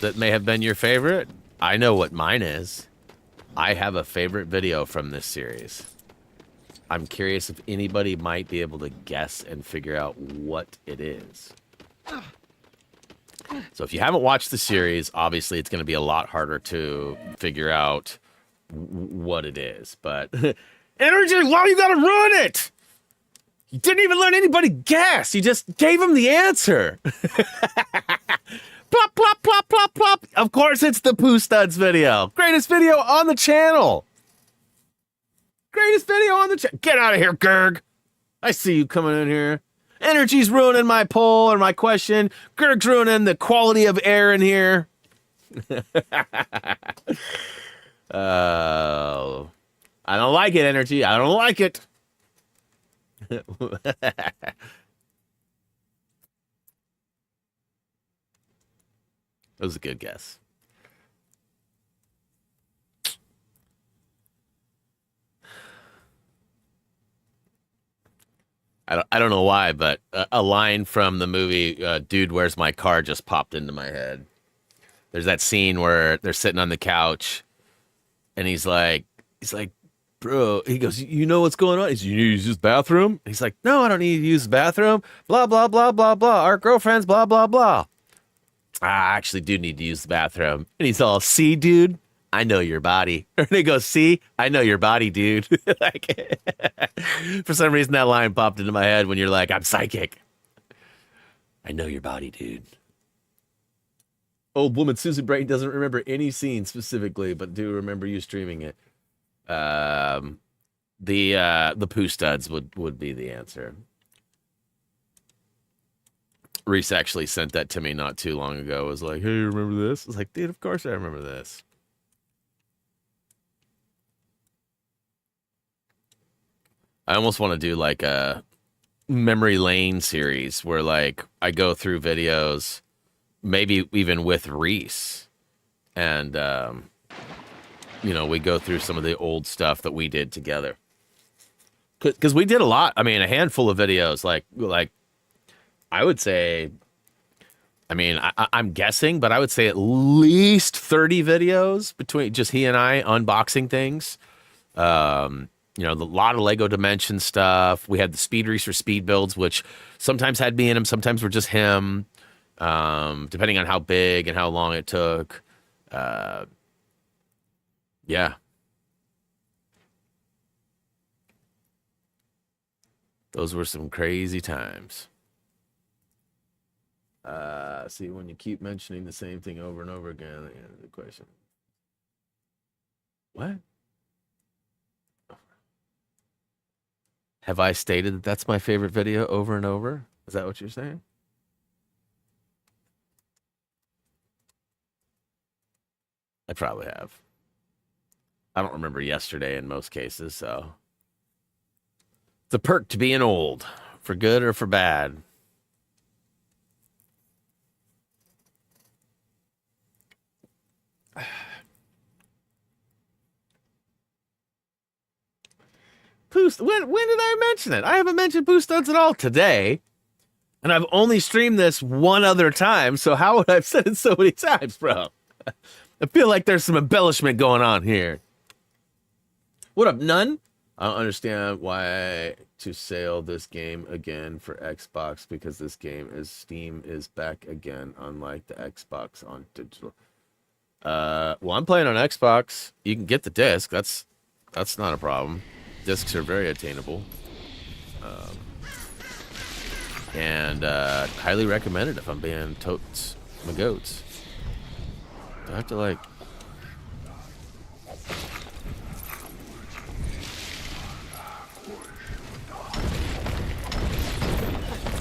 Speaker 1: that may have been your favorite? I know what mine is. I have a favorite video from this series. I'm curious if anybody might be able to guess and figure out what it is. So if you haven't watched the series, obviously it's going to be a lot harder to figure out what it is. But energy, why you got to ruin it? You didn't even let anybody guess. You just gave them the answer. Plop, plop, plop, plop, plop. Of course, it's the Pooh Studs video. Greatest video on the channel. Greatest video on the channel. Get out of here, Gerg. I see you coming in here. Energy's ruining my poll or my question. Gerg's ruining the quality of air in here. Oh, I don't like it, Energy. I don't like it. That was a good guess. I don't know why, but a line from the movie Dude, Where's My Car just popped into my head. There's that scene where they're sitting on the couch and he's like, bro, he goes, you know what's going on? He's, you need to use this bathroom? He's like, no, I don't need to use the bathroom. Blah, blah, blah, blah, blah. Our girlfriends, blah, blah, blah. I actually do need to use the bathroom. And he's all, see, dude, I know your body. And he goes, see, I know your body, dude. Like, for some reason, that line popped into my head when you're like, I'm psychic. I know your body, dude. Old woman Susan Brain doesn't remember any scene specifically, but do remember you streaming it. The Pooh Studs would be the answer. Reese actually sent that to me not too long ago. It was like, hey, remember this? I was like, dude, of course I remember this. I almost want to do like a memory lane series where like I go through videos, maybe even with Reese, and you know, we go through some of the old stuff that we did together. Because we did a lot. I mean, a handful of videos. Like I would say, I mean, I'm guessing, but I would say at least 30 videos between just he and I unboxing things. You know, a lot of Lego Dimension stuff. We had the Speed Racer speed builds, which sometimes had me in them, sometimes were just him, depending on how big and how long it took. Yeah. Those were some crazy times. See, when you keep mentioning the same thing over and over again, the question. What? Have I stated that that's my favorite video over and over? Is that what you're saying? I probably have. I don't remember yesterday in most cases, so. It's a perk to being old, for good or for bad. Poost, when did I mention it? I haven't mentioned Pooh Stunts at all today. And I've only streamed this one other time, so how would I have said it so many times, bro? I feel like there's some embellishment going on here. What up, None? I don't understand why to sell this game again for Xbox, because this game is Steam is back again, unlike the Xbox on digital. Well, I'm playing on Xbox. You can get the disc. That's not a problem. Discs are very attainable. And highly recommended if I'm being totes my goats. Do I have to like...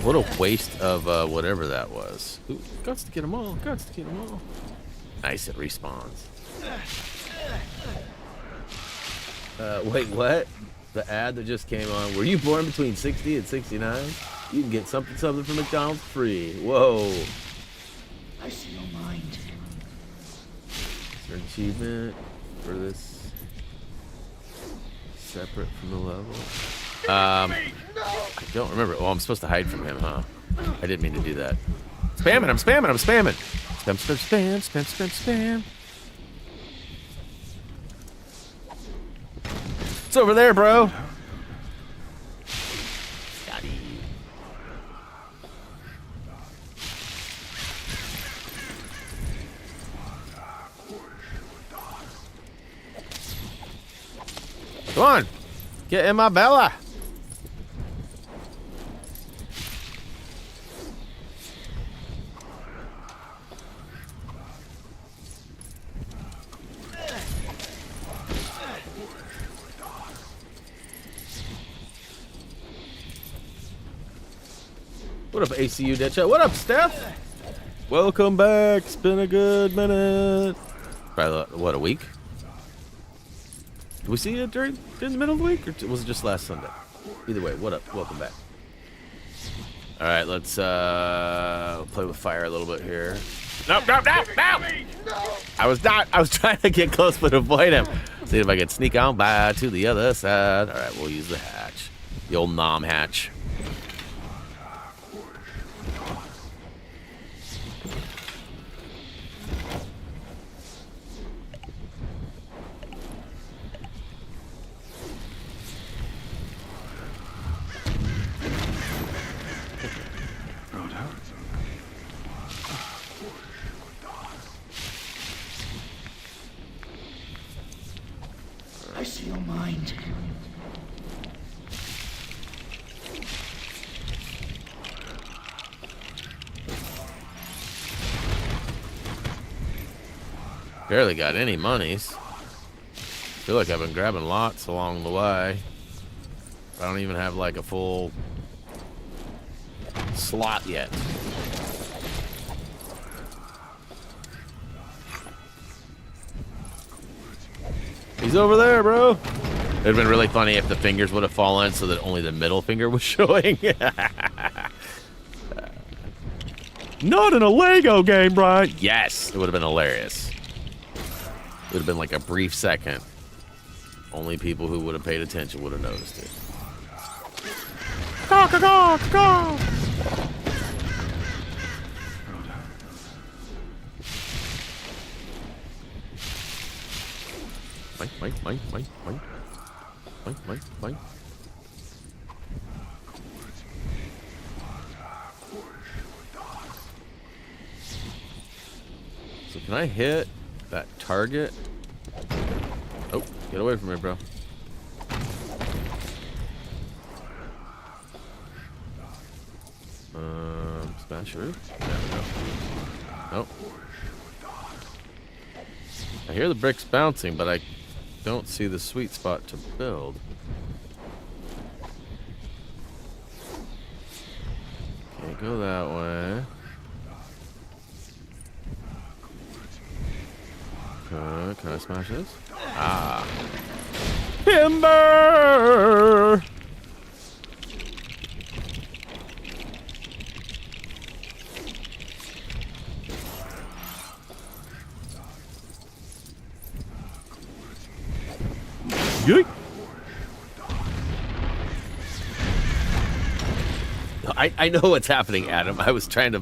Speaker 1: What a waste of whatever that was. Ooh, gots to get them all. Gots to get them all. Nice, it respawns. Wait, what? The ad that just came on. Were you born between 60 and 69? You can get something from McDonald's free. Whoa.
Speaker 3: I see your mind.
Speaker 1: Is there an achievement for this? Separate from the level? I don't remember. Oh, I'm supposed to hide from him, huh? I didn't mean to do that. Spamming, I'm spamming, I'm spamming. Spam, spam, spam, spam, spam, spam. It's over there, bro. Got it. Come on. Get in my Bella. What up, ACU Deadshot? What up, Steph? Welcome back. It's been a good minute. Probably, what, a week? Did we see you during in the middle of the week, or was it just last Sunday? Either way, what up? Welcome back. All right, let's play with fire a little bit here. Nope, nope, nope, nope. I was trying to get close but avoid him. See if I can sneak on by to the other side. All right, we'll use the hatch, the old nom hatch.
Speaker 3: I see your mind.
Speaker 1: Barely got any monies. Feel like I've been grabbing lots along the way. I don't even have like a full slot yet. He's over there, bro. It'd have been really funny if the fingers would have fallen so that only the middle finger was showing. Not in a Lego game, Brian. Yes, it would have been hilarious. It would have been like a brief second. Only people who would have paid attention would have noticed it. Caw, caw, caw, caw. Mike. So can I hit that target? Oh, get away from me, bro. Smash roof? No. Nope. I hear the bricks bouncing, but I don't see the sweet spot to build. go that way. Okay, can I smash this? Ah. Timber! Yeet. I know what's happening, Adam. I was toying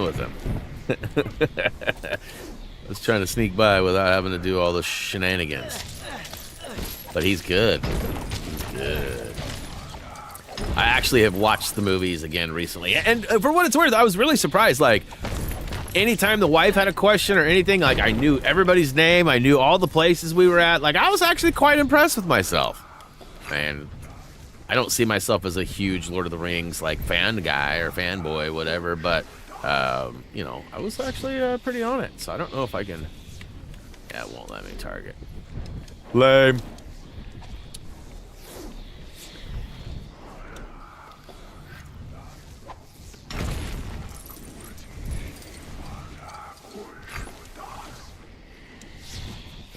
Speaker 1: with him. I was trying to sneak by without having to do all the shenanigans. But he's good. He's good. I actually have watched the movies again recently. And for what it's worth, I was really surprised. Like, anytime the wife had a question or anything, like, I knew everybody's name. I knew all the places we were at. Like, I was actually quite impressed with myself. And I don't see myself as a huge Lord of the Rings, like, fan guy or fanboy, whatever. But, you know, I was actually pretty on it. So I don't know if I can... Yeah, it won't let me target. Lame.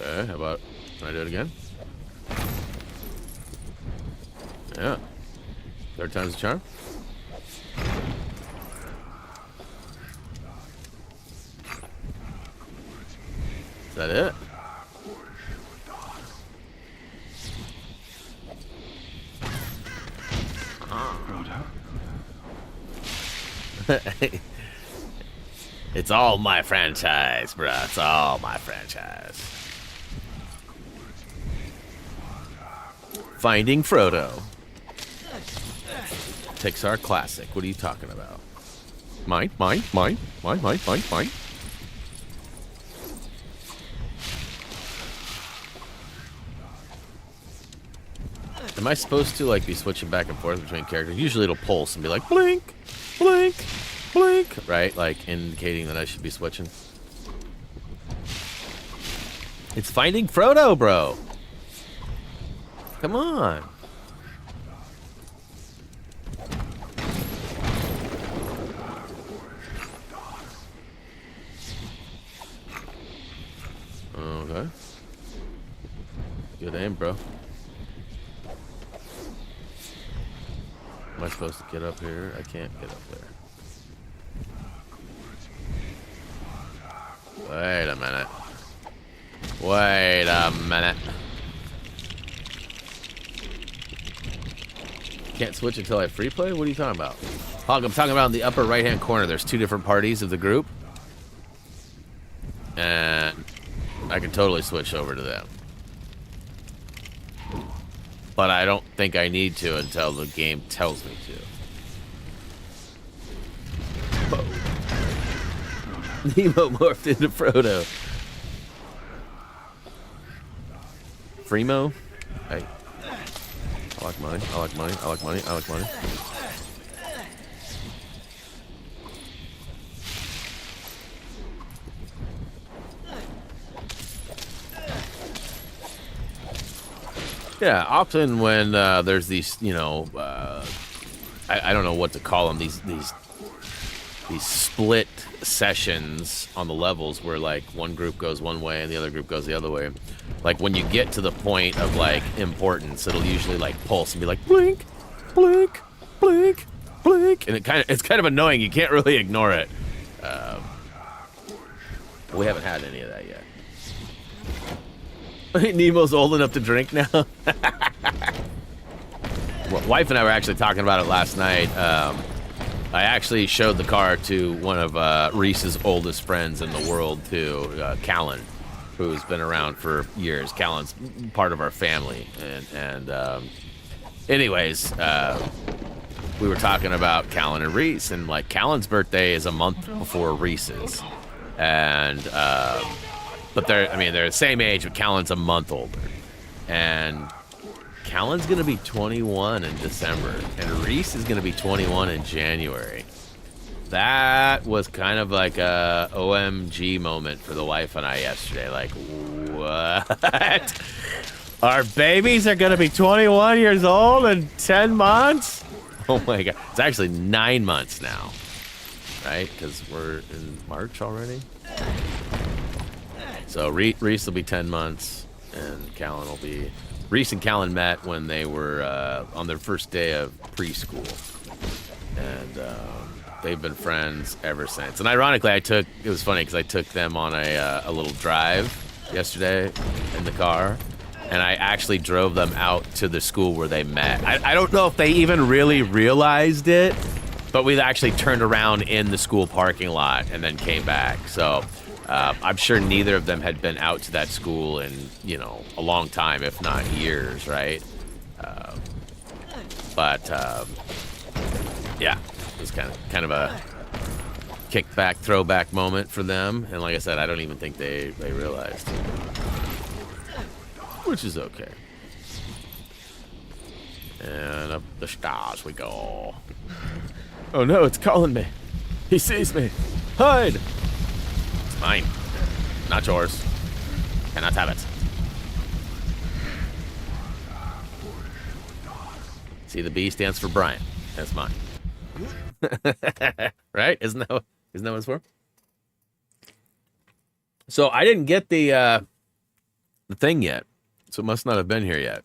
Speaker 1: Okay, how about... Can I do it again? Yeah. Third time's the charm. Is that it? It's all my franchise, bro. It's all my franchise. Finding Frodo. Pixar classic. What are you talking about? Mine. Am I supposed to, like, be switching back and forth between characters? Usually it'll pulse and be like, blink, blink, blink, right? Like, indicating that I should be switching. It's Finding Frodo, bro. Come on. Okay. Good aim, bro. Am I supposed to get up here? I can't get up there. Wait a minute. Wait a minute. Can't switch until I free play? What are you talking about? Hog, I'm talking about in the upper right hand corner. There's two different parties of the group. And I can totally switch over to them. But I don't think I need to until the game tells me to. Nemo morphed into Frodo. Freemo? Hey. I like money. I like money. I like money. I like money. Yeah, often when there's these, you know, I don't know what to call them, these split sessions on the levels where, like, one group goes one way and the other group goes the other way. Like, when you get to the point of, like, importance, it'll usually, like, pulse and be like, blink, blink, blink, blink. And it's kind of annoying. You can't really ignore it. We haven't had any of that yet. Nemo's old enough to drink now. Wife and I were actually talking about it last night. I actually showed the car to one of Reese's oldest friends in the world, too, Callan, who's been around for years. Callan's part of our family. And anyways, we were talking about Callan and Reese, and, like, Callan's birthday is a month before Reese's. And but they're the same age, but Callan's a month older. And Callan's gonna be 21 in December, and Reese is gonna be 21 in January. That was kind of like a OMG moment for the wife and I yesterday. Like, what? Our babies are gonna be 21 years old in 10 months? Oh my god. It's actually 9 months now. Right? Because we're in March already. So Reese will be 10 months, and Callan will be... Reese and Callan met when they were on their first day of preschool. And they've been friends ever since. And ironically, it was funny because I took them on a little drive yesterday in the car. And I actually drove them out to the school where they met. I don't know if they even really realized it, but we actually turned around in the school parking lot and then came back. So I'm sure neither of them had been out to that school in, a long time, if not years, right? Yeah, it was kind of a kickback, throwback moment for them. And like I said, I don't even think they realized. Which is okay. And up the stairs we go. Oh no, it's calling me. He sees me. Hide! It's mine. Not yours. Cannot have it. See, the B stands for Brian. That's mine. Right? Isn't that what it's for? So I didn't get the thing yet. So it must not have been here yet.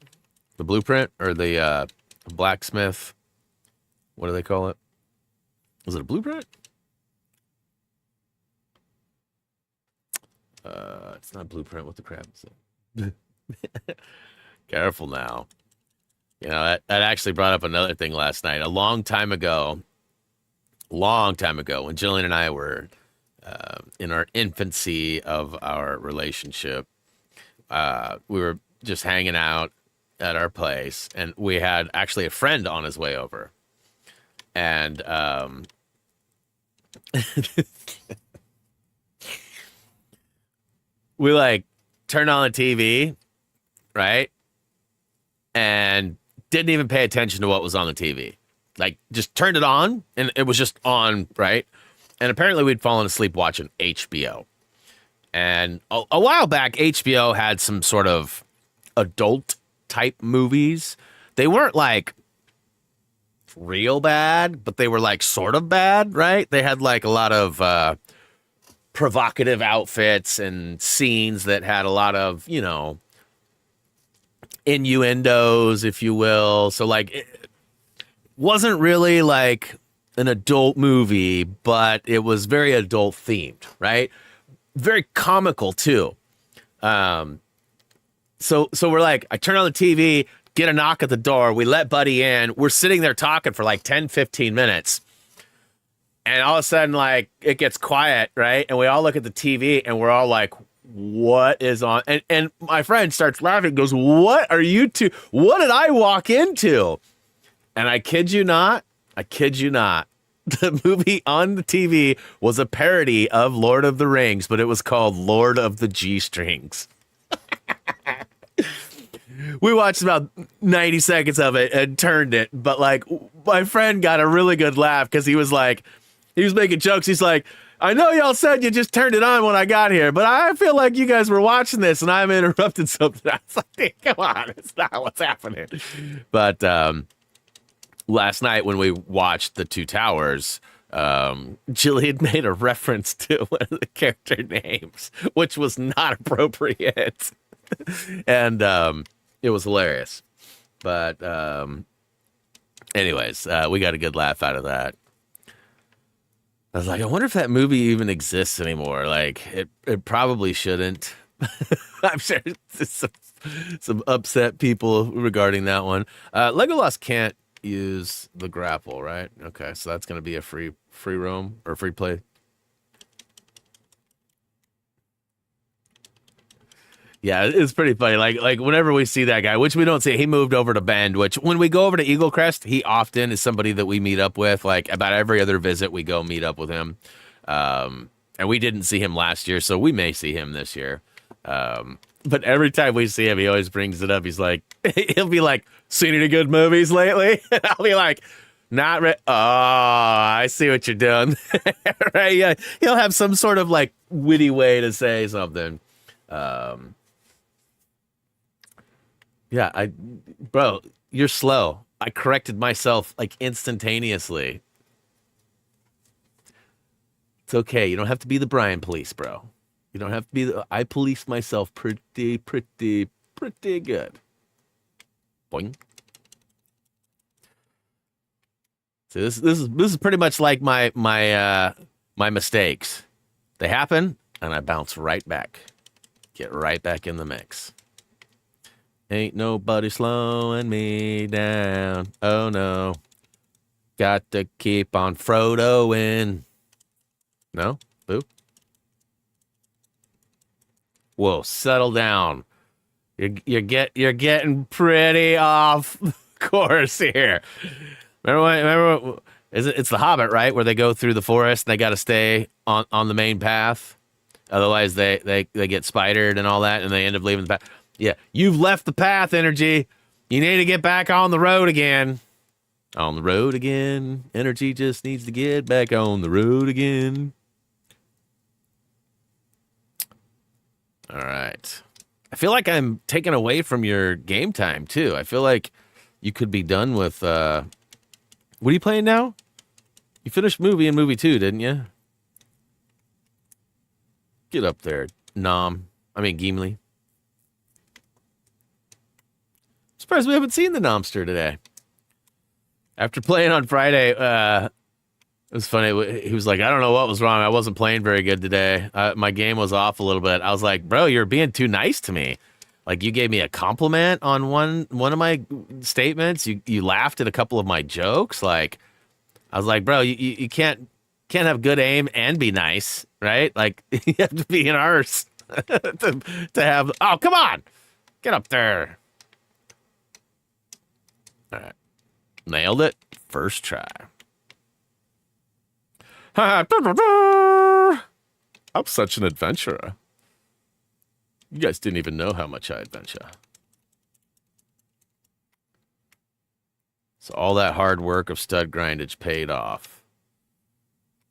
Speaker 1: The blueprint or the blacksmith. What do they call it? Was it a blueprint? It's not a blueprint. What the crap is it? Careful now. That actually brought up another thing last night. A long time ago, when Jillian and I were in our infancy of our relationship, we were just hanging out at our place, and we had actually a friend on his way over. And we turned on the TV, right? And didn't even pay attention to what was on the TV. Just turned it on, and it was just on, right? And apparently we'd fallen asleep watching HBO. And a while back, HBO had some sort of adult-type movies. They weren't, real bad, but they were, sort of bad, right? They had, a lot of provocative outfits and scenes that had a lot of, innuendos, if you will. So, it wasn't really, an adult movie, but it was very adult-themed, right? Very comical too. So we're I turn on the TV, get a knock at the door. We let Buddy in. We're sitting there talking for 10, 15 minutes. And all of a sudden, it gets quiet, right? And we all look at the TV and we're all what is on? And my friend starts laughing, goes, what are you two? What did I walk into? And I kid you not, the movie on the TV was a parody of Lord of the Rings, but it was called Lord of the G-Strings. We watched about 90 seconds of it and turned it, but my friend got a really good laugh because he was making jokes. He's like, I know y'all said you just turned it on when I got here, but I feel like you guys were watching this and I'm interrupting something. I was like, come on, it's not what's happening. But last night when we watched The Two Towers, Jillian made a reference to one of the character names, which was not appropriate. And it was hilarious. But anyways, we got a good laugh out of that. I was like, I wonder if that movie even exists anymore. It probably shouldn't. I'm sure there's some upset people regarding that one. Legolas can't use the grapple, right? Okay, so that's going to be a free roam or free play. Yeah, it's pretty funny. Like whenever we see that guy, which we don't see, he moved over to Bend, which when we go over to Eagle Crest, he often is somebody that we meet up with. About every other visit, we go meet up with him. And we didn't see him last year, so we may see him this year. But every time we see him, he always brings it up. He's he'll be like, seen any good movies lately? And I'll be like, not oh, I see what you're doing. Right? Yeah, he'll have some sort of witty way to say something. Yeah, bro, you're slow. I corrected myself like instantaneously. It's okay. You don't have to be the Brian police, bro. You don't have to be I policed myself pretty good. Boing. So this is pretty much like my mistakes. They happen and I bounce right back. Get right back in the mix. Ain't nobody slowing me down. Oh no. Got to keep on Frodoing. No? Boo? Whoa, settle down. You're getting pretty off course here. Remember it's the Hobbit, right? Where they go through the forest and they got to stay on the main path. Otherwise they get spidered and all that and they end up leaving the path. Yeah, you've left the path, Energy. You need to get back on the road again. On the road again. Energy just needs to get back on the road again. All right. I feel like I'm taken away from your game time, too. I feel like you could be done with... what are you playing now? You finished movie and movie 2, didn't you? Get up there, Gimli. Surprised we haven't seen the Nomster today. After playing on Friday, it was funny. He was like, I don't know what was wrong. I wasn't playing very good today. My game was off a little bit. I was like, bro, you're being too nice to me. Like, you gave me a compliment on one of my statements. You laughed at a couple of my jokes. Like, I was like, bro, you can't have good aim and be nice, right? Like, you have to be an arse to have. Oh, come on, get up there. All right, nailed it first try. I'm such an adventurer. You guys didn't even know how much I adventure. So all that hard work of stud grindage paid off.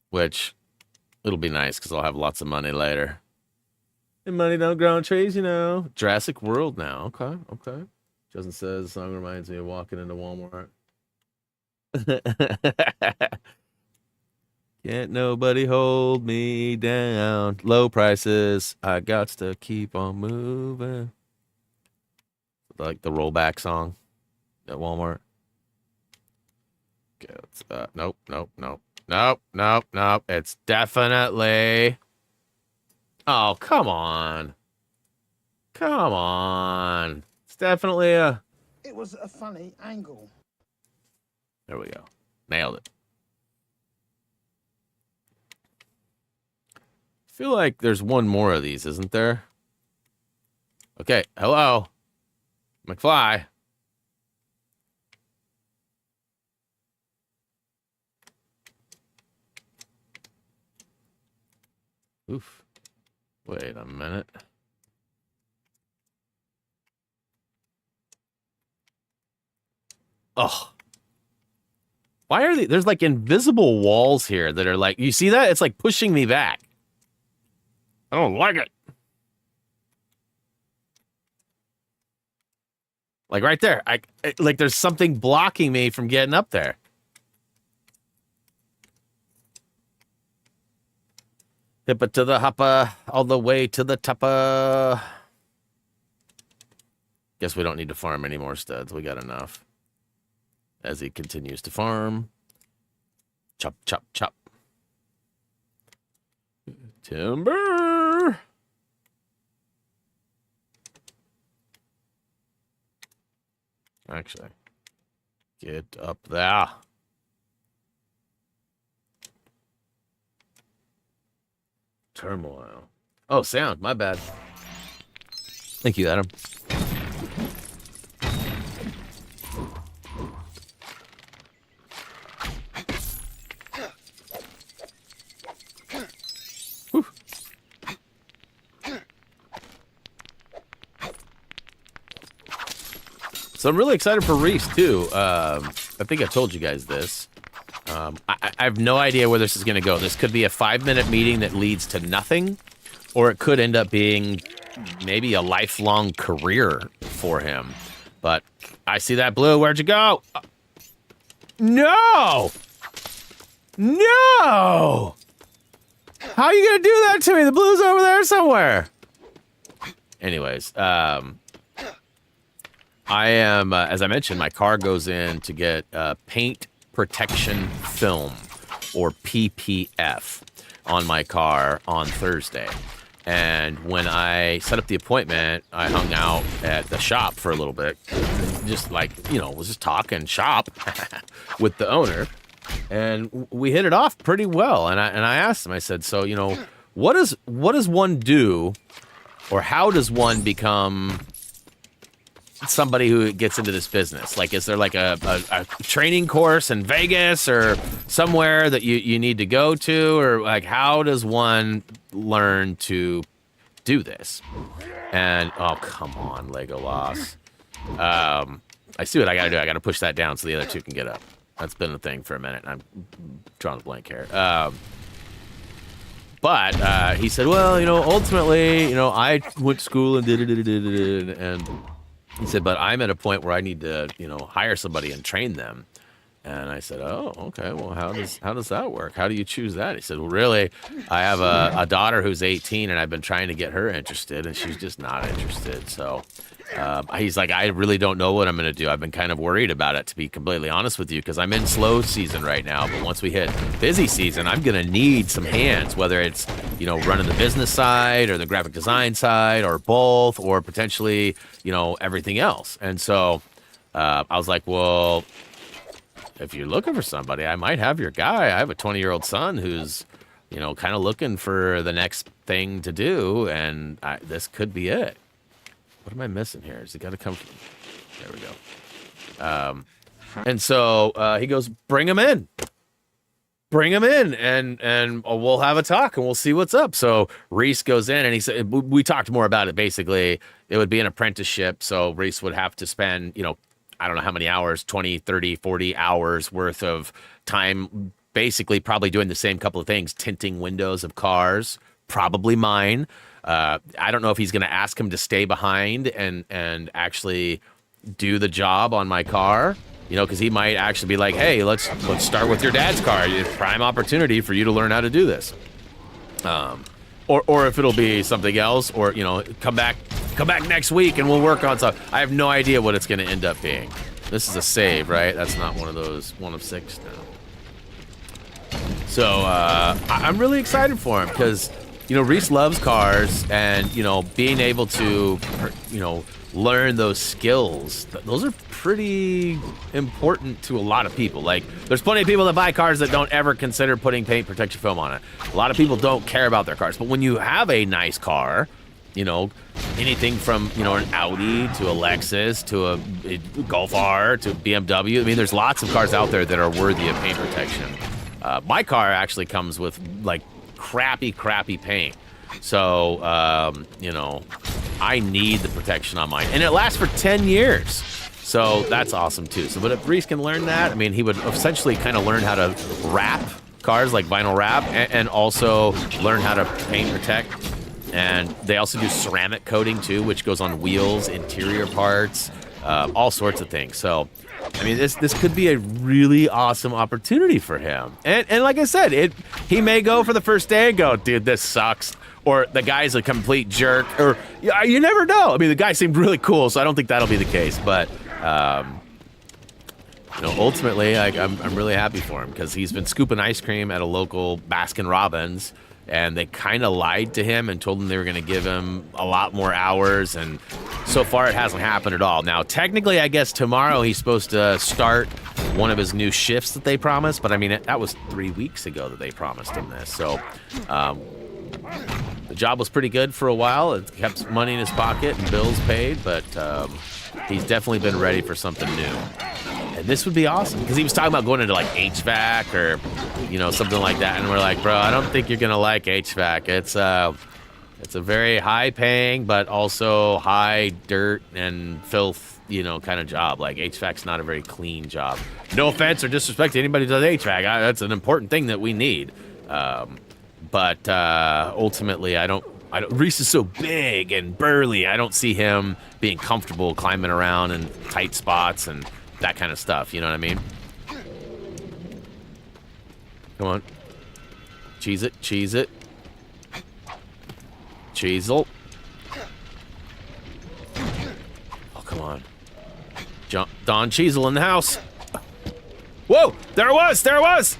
Speaker 1: Which, it'll be nice because I'll have lots of money later. And money don't grow on trees, you know. Jurassic World now. Okay. Justin says, the song reminds me of walking into Walmart. Can't nobody hold me down. Low prices. I got to keep on moving. Like the rollback song at Walmart. Okay, nope. It's definitely. Oh, come on. It's definitely a.
Speaker 3: It was a funny angle.
Speaker 1: There we go. Nailed it. I feel like there's one more of these, isn't there? Okay, hello. McFly. Oof. Wait a minute. Oh. Why are there's like invisible walls here that are like, you see that? It's like pushing me back. I don't like it. Like right there. Like there's something blocking me from getting up there. Hippa to the hoppa, all the way to the toppa. Guess we don't need to farm any more studs. We got enough. As he continues to farm. Chop, chop, chop. Timber. Actually, get up there. Turmoil. Oh, sound. My bad. Thank you, Adam. Whew. So I'm really excited for Reese, too. I think I told you guys this. I have no idea where this is going to go. This could be a 5-minute meeting that leads to nothing, or it could end up being maybe a lifelong career for him. But I see that blue. Where'd you go? No! No! How are you gonna do that to me? The blue's over there somewhere. Anyways, I am, as I mentioned, my car goes in to get paint protection film, or PPF, on my car on Thursday. And when I set up the appointment, I hung out at the shop for a little bit, just like, was just talking shop with the owner. And we hit it off pretty well. And I asked him, I said, so, what does one do, or how does one become somebody who gets into this business? Like, is there like a training course in Vegas or somewhere that you need to go to? Or like, how does one learn to do this? And, oh, come on, Legolas. I see what I gotta do. I gotta push that down so the other two can get up. That's been a thing for a minute. I'm drawing a blank here. But he said, well, ultimately, I went to school and did, and he said, but I'm at a point where I need to, hire somebody and train them. And I said, oh, okay. Well, how does that work? How do you choose that? He said, well, really, I have a daughter who's 18, and I've been trying to get her interested, and she's just not interested. So he's like, I really don't know what I'm going to do. I've been kind of worried about it, to be completely honest with you, because I'm in slow season right now. But once we hit busy season, I'm going to need some hands, whether it's, running the business side or the graphic design side or both, or potentially, everything else. And so I was like, well, if you're looking for somebody, I might have your guy. I have a 20-year-old son who's, kind of looking for the next thing to do, and this could be it. What am I missing here? Is it got to come from... There we go. And so he goes, bring him in. Bring him in, and we'll have a talk, and we'll see what's up. So Reese goes in, and he said, we talked more about it. Basically, it would be an apprenticeship, so Reese would have to spend, I don't know how many hours, 20, 30, 40 hours worth of time, basically probably doing the same couple of things, tinting windows of cars, probably mine. I don't know if he's going to ask him to stay behind and actually do the job on my car, because he might actually be like, hey, let's start with your dad's car. It's a prime opportunity for you to learn how to do this. Or if it'll be something else, or, come back next week and we'll work on something. I have no idea what it's going to end up being. This is a save, right? That's not one of those 1 of 6 now. So I'm really excited for him because, Reese loves cars, and, being able to, learn those skills, those are pretty important to a lot of people. Like, there's plenty of people that buy cars that don't ever consider putting paint protection film on it. A lot of people don't care about their cars. But when you have a nice car, anything from, an Audi to a Lexus to a Golf R to BMW. I mean, there's lots of cars out there that are worthy of paint protection. My car actually comes with, like, crappy paint. So, I need the protection on mine. And it lasts for 10 years. So that's awesome, too. So, but if Reese can learn that, I mean, he would essentially kind of learn how to wrap cars, like vinyl wrap, and also learn how to paint protect. And they also do ceramic coating, too, which goes on wheels, interior parts, all sorts of things. So, I mean, this could be a really awesome opportunity for him. And like I said, he may go for the first day and go, dude, this sucks. Or the guy's a complete jerk. Or you never know. I mean, the guy seemed really cool, so I don't think that'll be the case. But, ultimately, I'm really happy for him because he's been scooping ice cream at a local Baskin Robbins, and they kind of lied to him and told him they were going to give him a lot more hours, and so far it hasn't happened at all. Now, technically, I guess tomorrow he's supposed to start one of his new shifts that they promised, but I mean, that was 3 weeks ago that they promised him this. So the job was pretty good for a while. It kept money in his pocket and bills paid, but he's definitely been ready for something new. And this would be awesome because he was talking about going into like HVAC or, something like that. And we're like, bro, I don't think you're going to like HVAC. It's a very high paying, but also high dirt and filth, kind of job. Like HVAC's not a very clean job. No offense or disrespect to anybody who does HVAC. That's an important thing that we need. But ultimately, I don't Reese is so big and burly. I don't see him being comfortable climbing around in tight spots and that kind of stuff. You know what I mean? Come on. Cheese it. Cheese it. Cheesel. Oh, come on. Don Cheezel in the house. Whoa! There it was! There it was!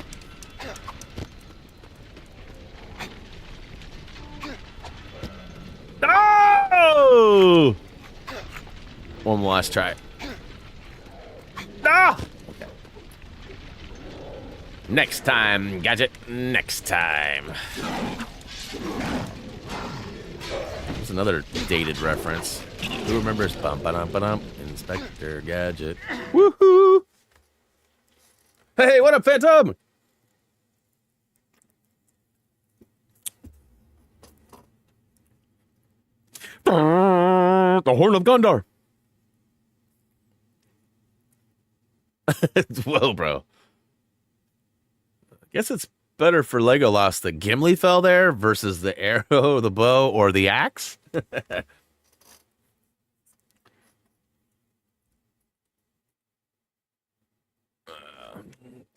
Speaker 1: No! One last try. No! Okay. Next time, Gadget. Next time. There's another dated reference. Who remembers bum-ba-dum-ba-dum? Inspector Gadget. Woohoo! Hey, what up, Phantom? The Horn of Gondor. Whoa, bro. I guess it's better for Legolas that Gimli fell there versus the arrow, the bow, or the axe.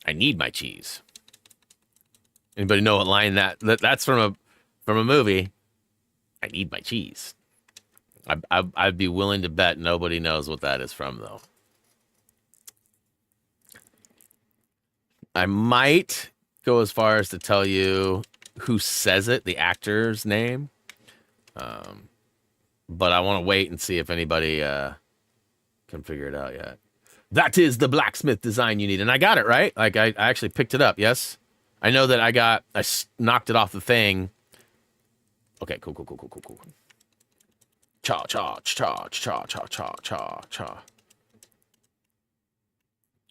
Speaker 1: I need my cheese. Anybody know what line that's from a movie? I need my cheese. I'd be willing to bet nobody knows what that is from, though. I might go as far as to tell you who says it, the actor's name. But I want to wait and see if anybody can figure it out yet. That is the blacksmith design you need. And I got it, right? Like, I actually picked it up, yes? I know that I knocked it off the thing. Okay, cool. Cha.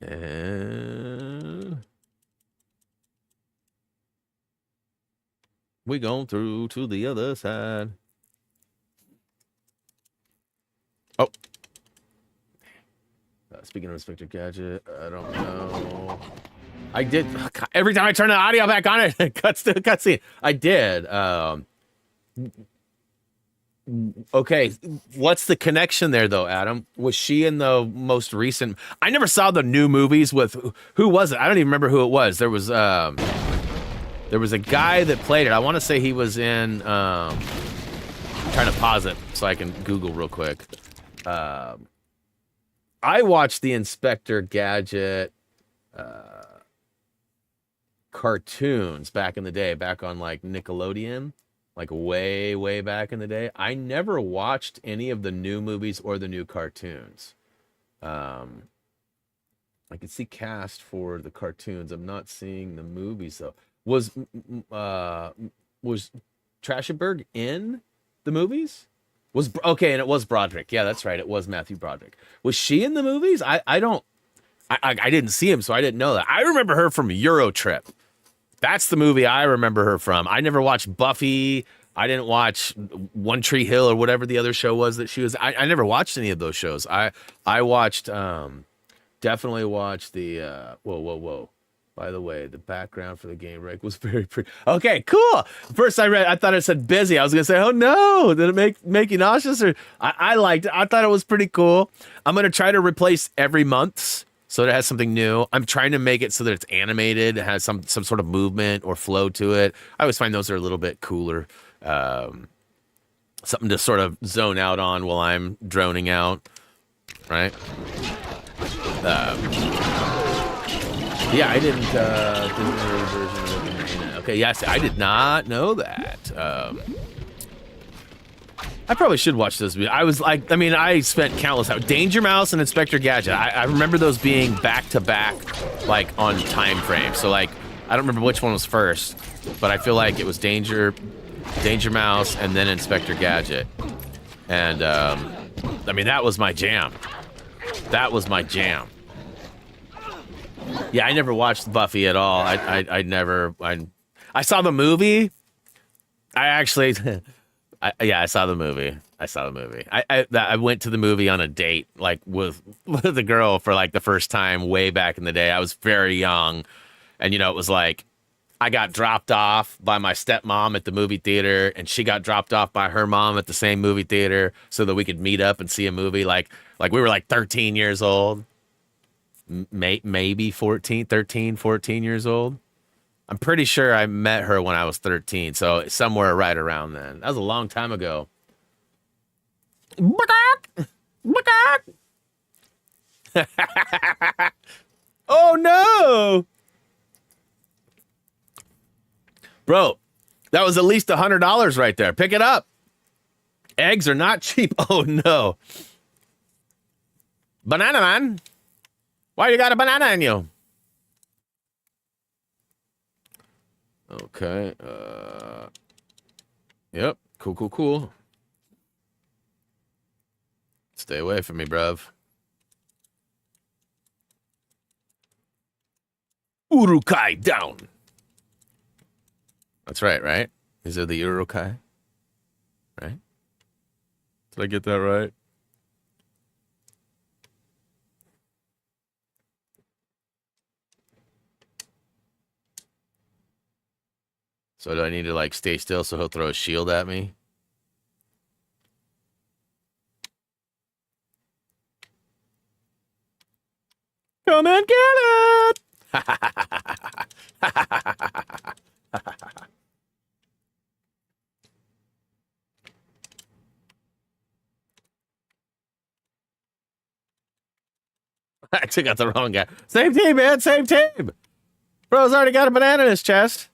Speaker 1: And we going through to the other side. Oh. Speaking of Inspector Gadget, I don't know. I did. Every time I turn the audio back on, it cuts to a cutscene. I did. Okay, what's the connection there, though, Adam? Was she in the most recent? I never saw the new movies with who was it? I don't even remember who it was. There was a guy that played it. I want to say he was in. I'm trying to pause it so I can Google real quick. I watched the Inspector Gadget cartoons back in the day, back on like Nickelodeon. Like way back in the day. I never watched any of the new movies or the new cartoons. I can see cast for the cartoons. I'm not seeing the movies though. Was Trashenberg in the movies? Okay, and it was Broderick. Yeah, that's right. It was Matthew Broderick. Was she in the movies? I didn't see him, so I didn't know that. I remember her from Eurotrip. That's the movie I remember her from. I never watched Buffy. I didn't watch One Tree Hill or whatever the other show was that she was. I never watched any of those shows. I watched, definitely watched the, whoa. By the way, the background for the game break was very pretty. Okay, cool. First I thought it said busy. I was going to say, oh no, did it make you nauseous? Or I liked it. I thought it was pretty cool. I'm going to try to replace every month's so that it has something new. I'm trying to make it so that it's animated. It has some sort of movement or flow to it. I always find those are a little bit cooler. Something to sort of zone out on while I'm droning out, right? Yeah, I didn't Disney version of okay, yes, I did not know that. I probably should watch those. I spent countless hours. Danger Mouse and Inspector Gadget. I remember those being back to back, like on time frame. So like, I don't remember which one was first, but I feel like it was Danger Mouse and then Inspector Gadget. And that was my jam. That was my jam. Yeah, I never watched Buffy at all. I saw the movie. I saw the movie. I went to the movie on a date, like with a girl for like the first time way back in the day. I was very young, and it was like I got dropped off by my stepmom at the movie theater, and she got dropped off by her mom at the same movie theater so that we could meet up and see a movie. Like we were like 13 years old, maybe 14 years old. I'm pretty sure I met her when I was 13, so somewhere right around then. That was a long time ago. Oh no! Bro, that was at least $100 right there. Pick it up. Eggs are not cheap. Oh no. Banana man. Why you got a banana in you? Okay. Yep. Cool. Stay away from me, bruv. Urukai down. That's right? These are the Urukai, right? Did I get that right? So do I need to like stay still so he'll throw a shield at me? Come and get it! I took out the wrong guy. Same team, man. Same team. Bro's already got a banana in his chest.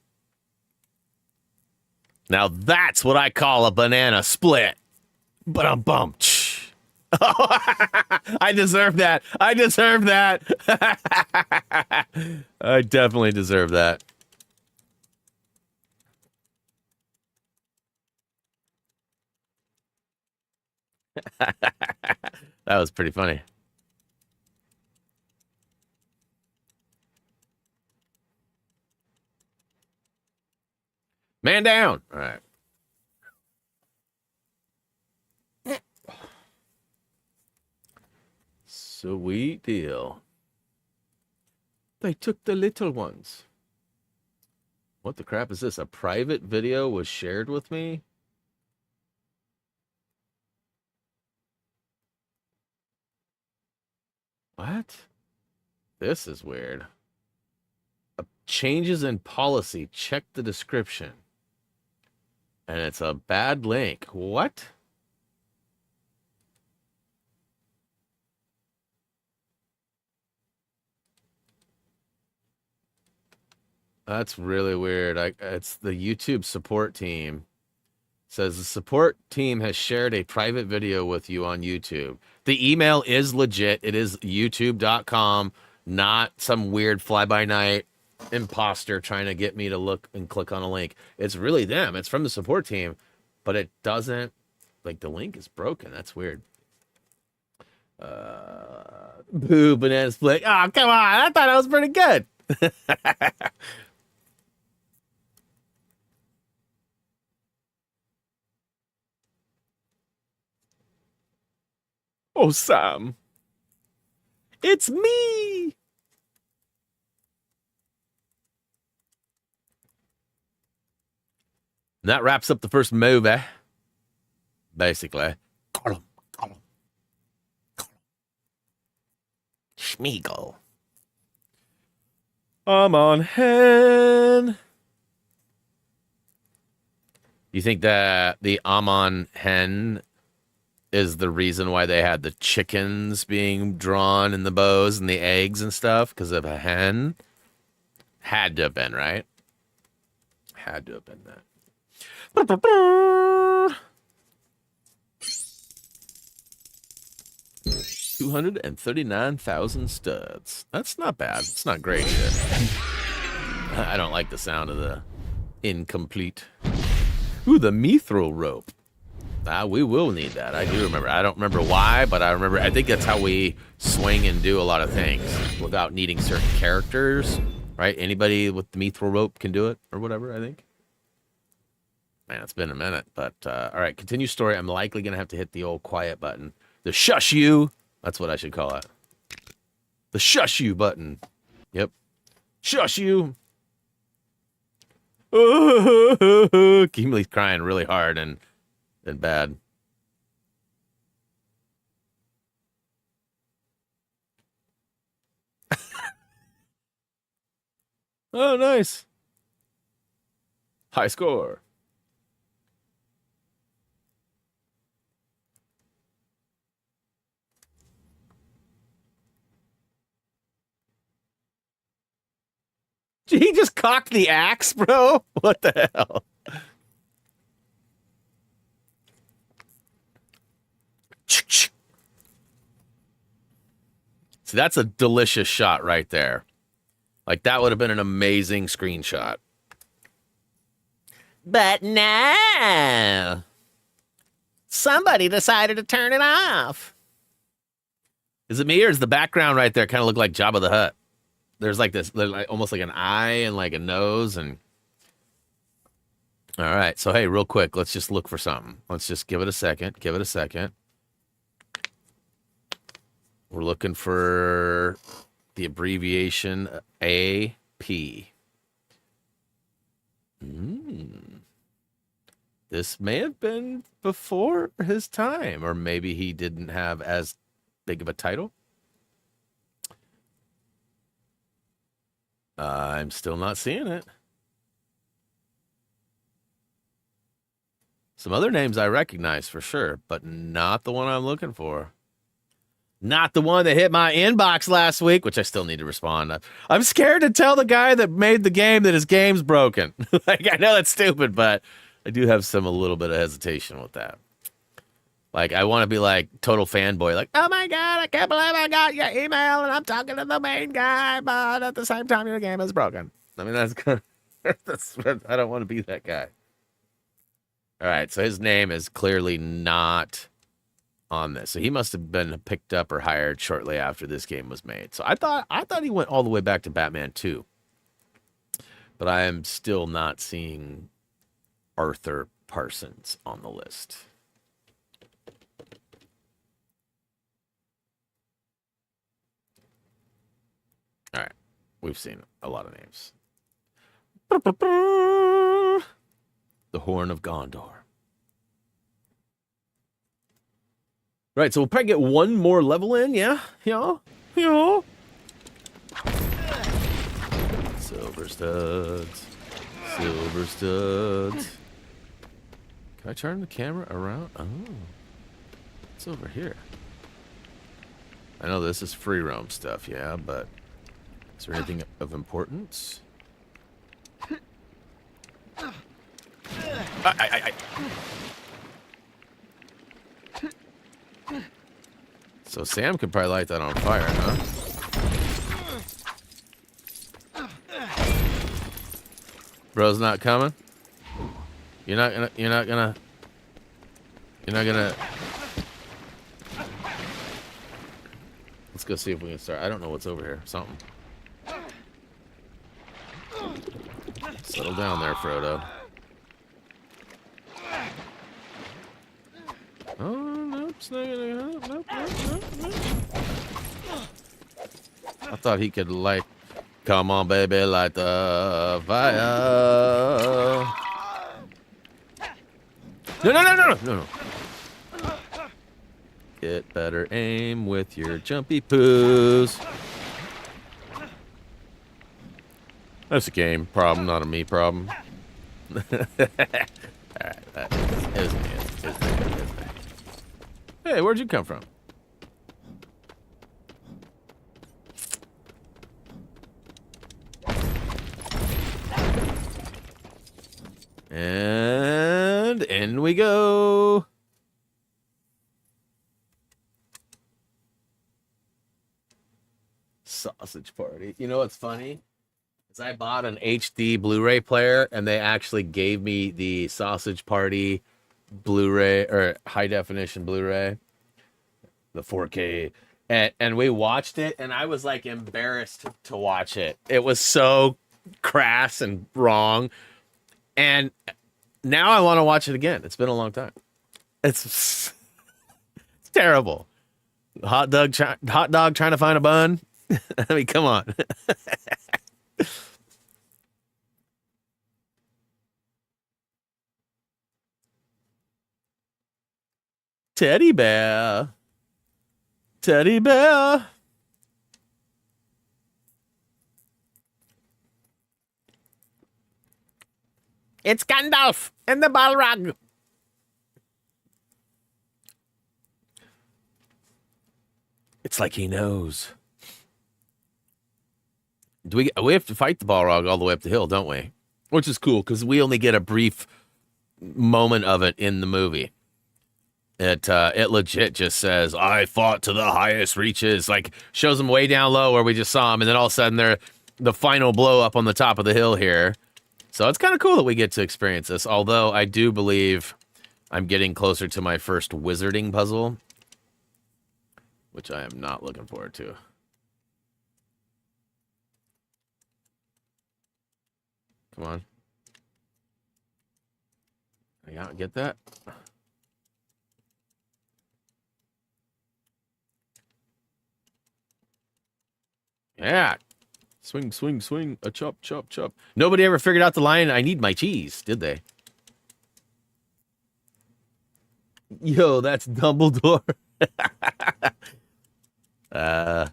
Speaker 1: Now that's what I call a banana split. But I'm bumped. I deserve that. I deserve that. I definitely deserve that. That was pretty funny. Man down. All right. Sweet deal. They took the little ones. What the crap is this? A private video was shared with me? What? This is weird. Changes in policy. Check the description. And it's a bad link. What? That's really weird. It's the YouTube support team. It says the support team has shared a private video with you on YouTube. The email is legit. It is youtube.com, not some weird fly-by-night imposter trying to get me to look and click on a link. It's really them. It's from the support team, but it doesn't, like, the link is broken. That's weird. Boo, banana split. Oh, come on. I thought that was pretty good. Oh, Sam. It's me. And that wraps up the first movie. Basically. Call him. Schmeagle. I'm on hen. You think that the Amon hen is the reason why they had the chickens being drawn in the bows and the eggs and stuff because of a hen? Had to have been, right? Had to have been that. 239,000 studs. That's not bad. It's not great shit. I don't like the sound of the incomplete. Ooh, the mithril rope. We will need that. I do remember. I don't remember why, but I remember. I think that's how we swing and do a lot of things without needing certain characters, right? Anybody with the mithril rope can do it or whatever, I think. Man, it's been a minute, but all right, continue story. I'm likely going to have to hit the old quiet button. The shush you. That's what I should call it. The shush you button. Yep. Shush you. Gimli's crying really hard and bad. Oh, nice. High score. Did he just cock the axe, bro? What the hell? See, that's a delicious shot right there. Like, that would have been an amazing screenshot. But no. Somebody decided to turn it off. Is it me, or does the background right there kind of look like Jabba the Hutt? There's like this, almost like an eye and like a nose. And all right, so hey, real quick, let's just look for something. Let's just give it a second. Give it a second. We're looking for the abbreviation AP. This may have been before his time, or maybe he didn't have as big of a title. I'm still not seeing it. Some other names I recognize for sure, but not the one I'm looking for. Not the one that hit my inbox last week, which I still need to respond. I'm scared to tell the guy that made the game that his game's broken. Like, I know that's stupid, but I do have a little bit of hesitation with that. Like, I want to be like total fanboy, like, oh my God, I can't believe I got your email and I'm talking to the main guy, but at the same time, your game is broken. I mean, that's kind of, I don't want to be that guy. All right, so his name is clearly not on this. So he must have been picked up or hired shortly after this game was made. So I thought he went all the way back to Batman 2. But I am still not seeing Arthur Parsons on the list. All right, we've seen a lot of names. The Horn of Gondor. Right, so we'll probably get one more level in, yeah? Yeah? Silver studs. Silver studs. Can I turn the camera around? Oh. It's over here. I know this is free roam stuff, yeah, but is there anything of importance? So Sam could probably light that on fire, huh? Bro's not coming? You're not gonna Let's go see if we can start. I don't know what's over here. Something. Settle down there, Frodo. Oh, nope, it's not gonna nope. I thought he could light. Come on, baby, light the fire. No. Get better aim with your jumpy poos. That's a game problem, not a me problem. Alright, it was me. Hey, where'd you come from? And in we go. Sausage party. You know what's funny? Is I bought an HD Blu-ray player and they actually gave me the Sausage Party Blu-ray or high definition Blu-ray, the 4K, and we watched it and I was like embarrassed to watch it. It was so crass and wrong. And now I want to watch it again. It's been a long time. It's terrible. Hot dog trying to find a bun. I mean, come on. Teddy bear. Teddy bear. It's Gandalf and the Balrog. It's like he knows. We have to fight the Balrog all the way up the hill, don't we? Which is cool because we only get a brief moment of it in the movie. It legit just says, "I fought to the highest reaches." Like shows them way down low where we just saw them, and then all of a sudden they're the final blow up on the top of the hill here. So it's kind of cool that we get to experience this. Although I do believe I'm getting closer to my first wizarding puzzle, which I am not looking forward to. Come on. I get that. Yeah. Swing, swing, swing. A chop, chop, chop. Nobody ever figured out the line, "I need my cheese," did they? Yo, that's Dumbledore. I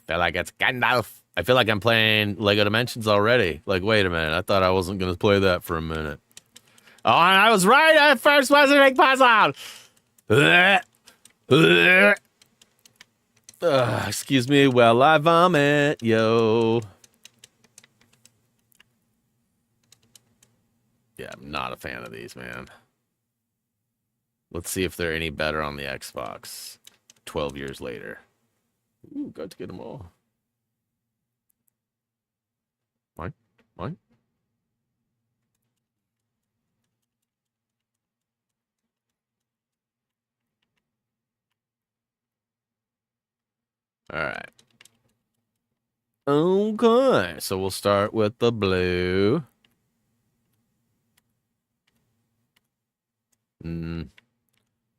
Speaker 1: feel like it's Gandalf. I feel like I'm playing Lego Dimensions already. Like, wait a minute. I thought I wasn't going to play that for a minute. Oh, and I was right. I first wasn't a big puzzle. Excuse me while I vomit, yo. Yeah, I'm not a fan of these, man. Let's see if they're any better on the Xbox 12 years later. Ooh, got to get them all. Mine? Mine? All right. Okay, so we'll start with the blue.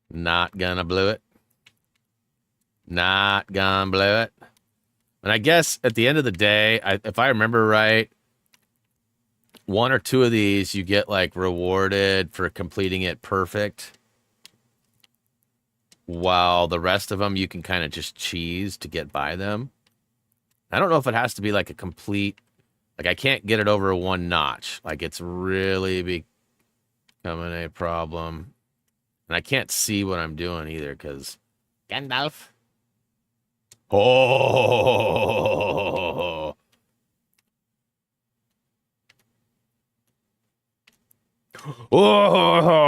Speaker 1: Not gonna blow it. Not gonna blow it. And I guess at the end of the day, if I remember right, one or two of these you get like rewarded for completing it perfect, while the rest of them you can kind of just cheese to get by them. I don't know if it has to be like a complete, like I can't get it over one notch. Like it's really becoming a problem. And I can't see what I'm doing either because Gandalf. Oh. Oh.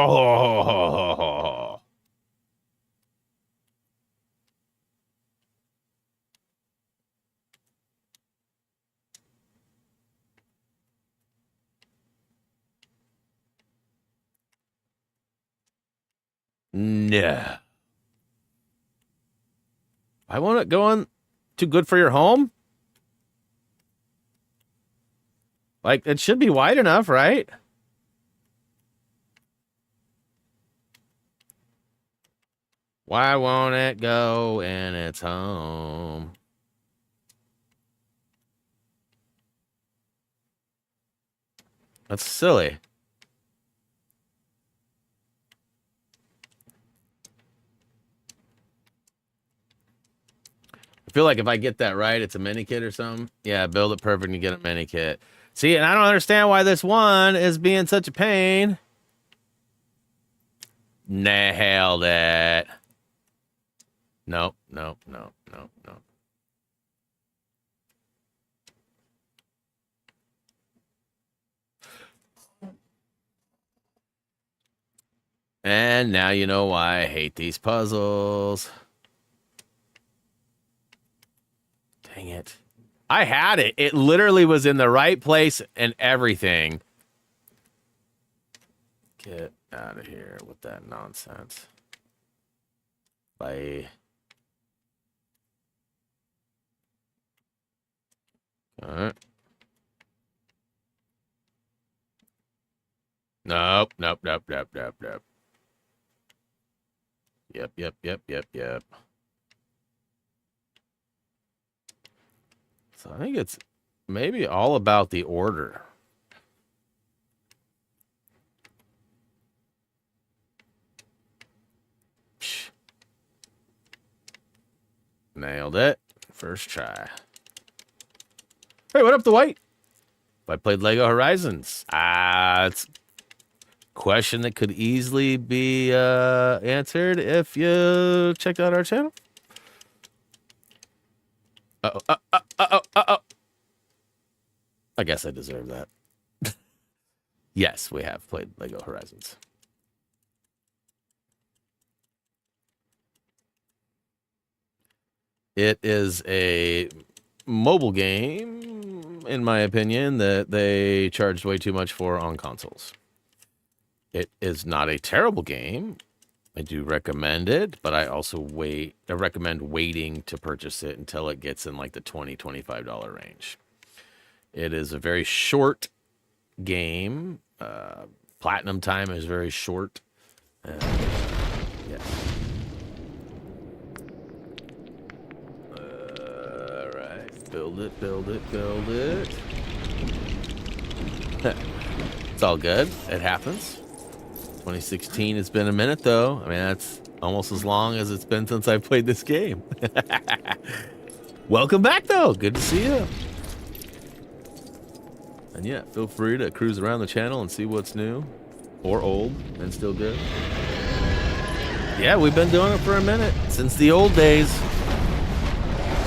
Speaker 1: No. I want it going too good for your home? Like, it should be wide enough, right? Why won't it go in its home? That's silly. I feel like if I get that right, it's a mini kit or something. Yeah, build it perfect and you get a mini kit. See, and I don't understand why this one is being such a pain. Nailed it. Nope, nope, nope, nope, nope. And now you know why I hate these puzzles. Dang it. I had it. It literally was in the right place and everything. Get out of here with that nonsense. Bye. All right. Nope, nope, nope, nope, nope, nope. Yep, yep, yep, yep, yep. So I think it's maybe all about the order. Nailed it. First try. Hey, what up, the white? I played Lego Horizons. It's a question that could easily be answered if you checked out our channel. Uh-oh. I guess I deserve that. Yes, we have played Lego Horizons. It is a mobile game, in my opinion, that they charged way too much for on consoles. It is not a terrible game. I do recommend it, but I also recommend waiting to purchase it until it gets in like the $20, $25 range. It is a very short game. Platinum time is very short. Yeah. All right. Build it. It's all good. It happens. 2016 has been a minute, though. I mean, that's almost as long as it's been since I played this game. Welcome back, though. Good to see you. And yeah, feel free to cruise around the channel and see what's new or old and still good. Yeah, we've been doing it for a minute. Since the old days.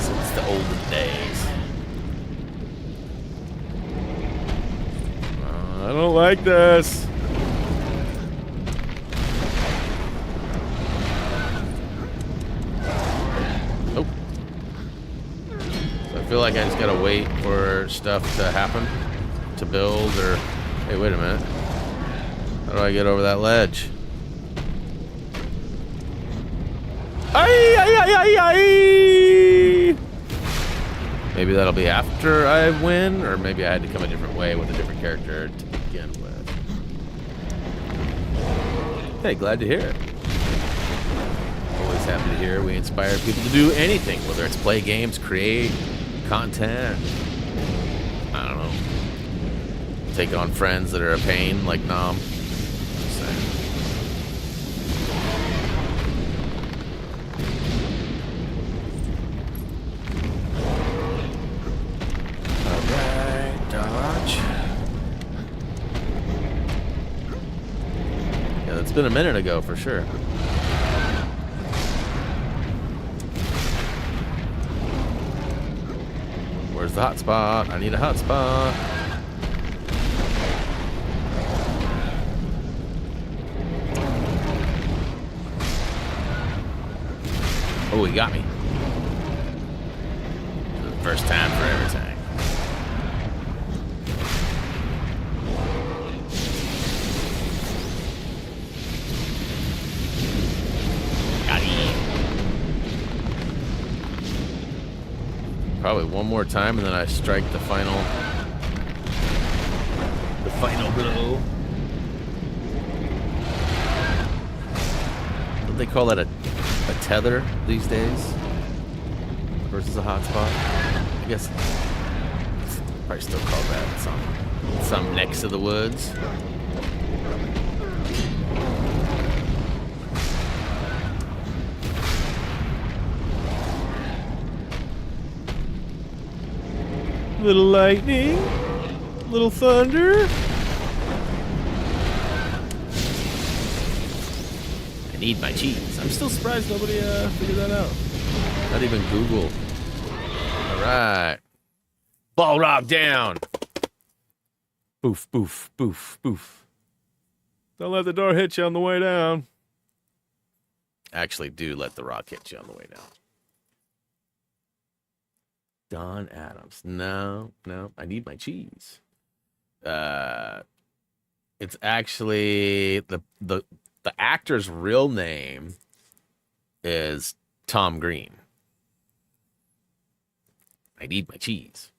Speaker 1: Since the olden days. I don't like this. Oh. So I feel like I just gotta wait for stuff to happen. To build, or hey, wait a minute, how do I get over that ledge? Maybe that'll be after I win, or maybe I had to come a different way with a different character to begin with. Hey, glad to hear it. Always happy to hear we inspire people to do anything, whether it's play games, create content, I don't know, take on friends that are a pain, like Nom. Just saying. Alright, dodge. Yeah, that's been a minute ago for sure. Where's the hot spot? I need a hot spot. Oh, he got me. First time for everything. Got him. Probably one more time and then I strike the final blow. What do they call that, a tether these days versus a hotspot? I guess probably still call that some next to the woods. Little lightning, little thunder. I need my cheese. I'm still surprised nobody figured that out. Not even Google. All right. Ball rock down. Boof, boof, boof, boof. Don't let the door hit you on the way down. Actually, do let the rock hit you on the way down. Don Adams. No. I need my cheese. It's actually the actor's real name is Tom Green. I need my cheese.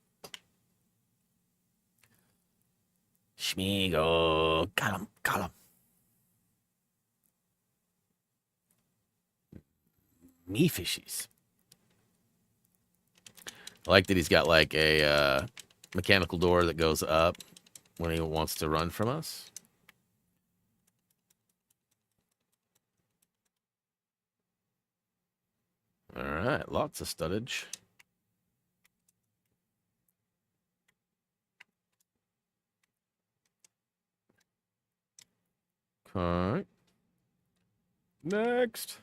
Speaker 1: Schmiego. Got him. Me fishies. I like that he's got like a mechanical door that goes up when he wants to run from us. All right. right, lots of studdage. Okay. Next.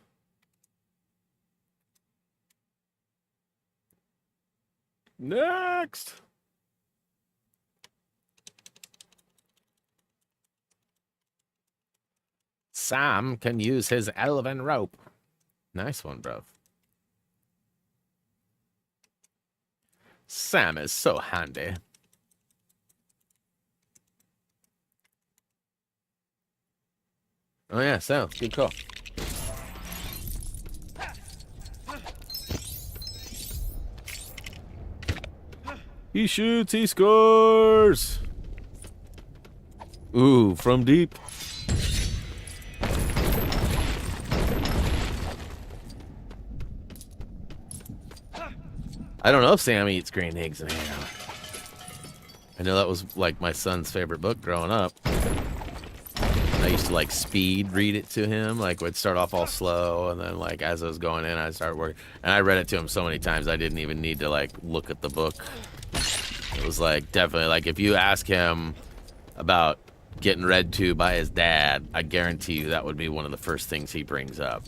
Speaker 1: Next. Sam can use his elven rope. Nice one, bro. Sam is so handy. Oh yeah, Sam, good call. He shoots, he scores. Ooh, from deep. I don't know if Sam eats green eggs and ham. I know that was like my son's favorite book growing up. I used to like speed read it to him. Like would start off all slow, and then like as I was going in, I'd start working. And I read it to him so many times I didn't even need to like look at the book. It was like definitely like if you ask him about getting read to by his dad, I guarantee you that would be one of the first things he brings up.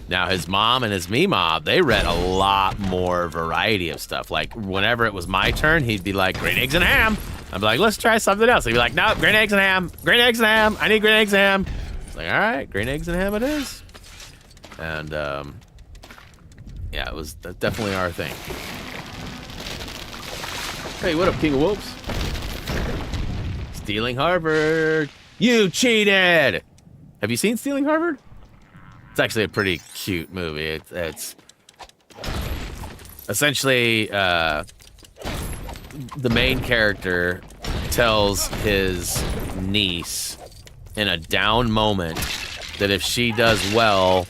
Speaker 1: Now his mom and his Meemaw, they read a lot more variety of stuff. Like whenever it was my turn, he'd be like, green eggs and ham. I'd be like, let's try something else. He'd be like, no, green eggs and ham. Green eggs and ham. I need green eggs and ham. It's like, all right, green eggs and ham it is. And yeah, it was definitely our thing. Hey, what up, King of Wolves? Stealing Harvard. You cheated! Have you seen Stealing Harvard? It's actually a pretty cute movie. It's essentially the main character tells his niece in a down moment that if she does well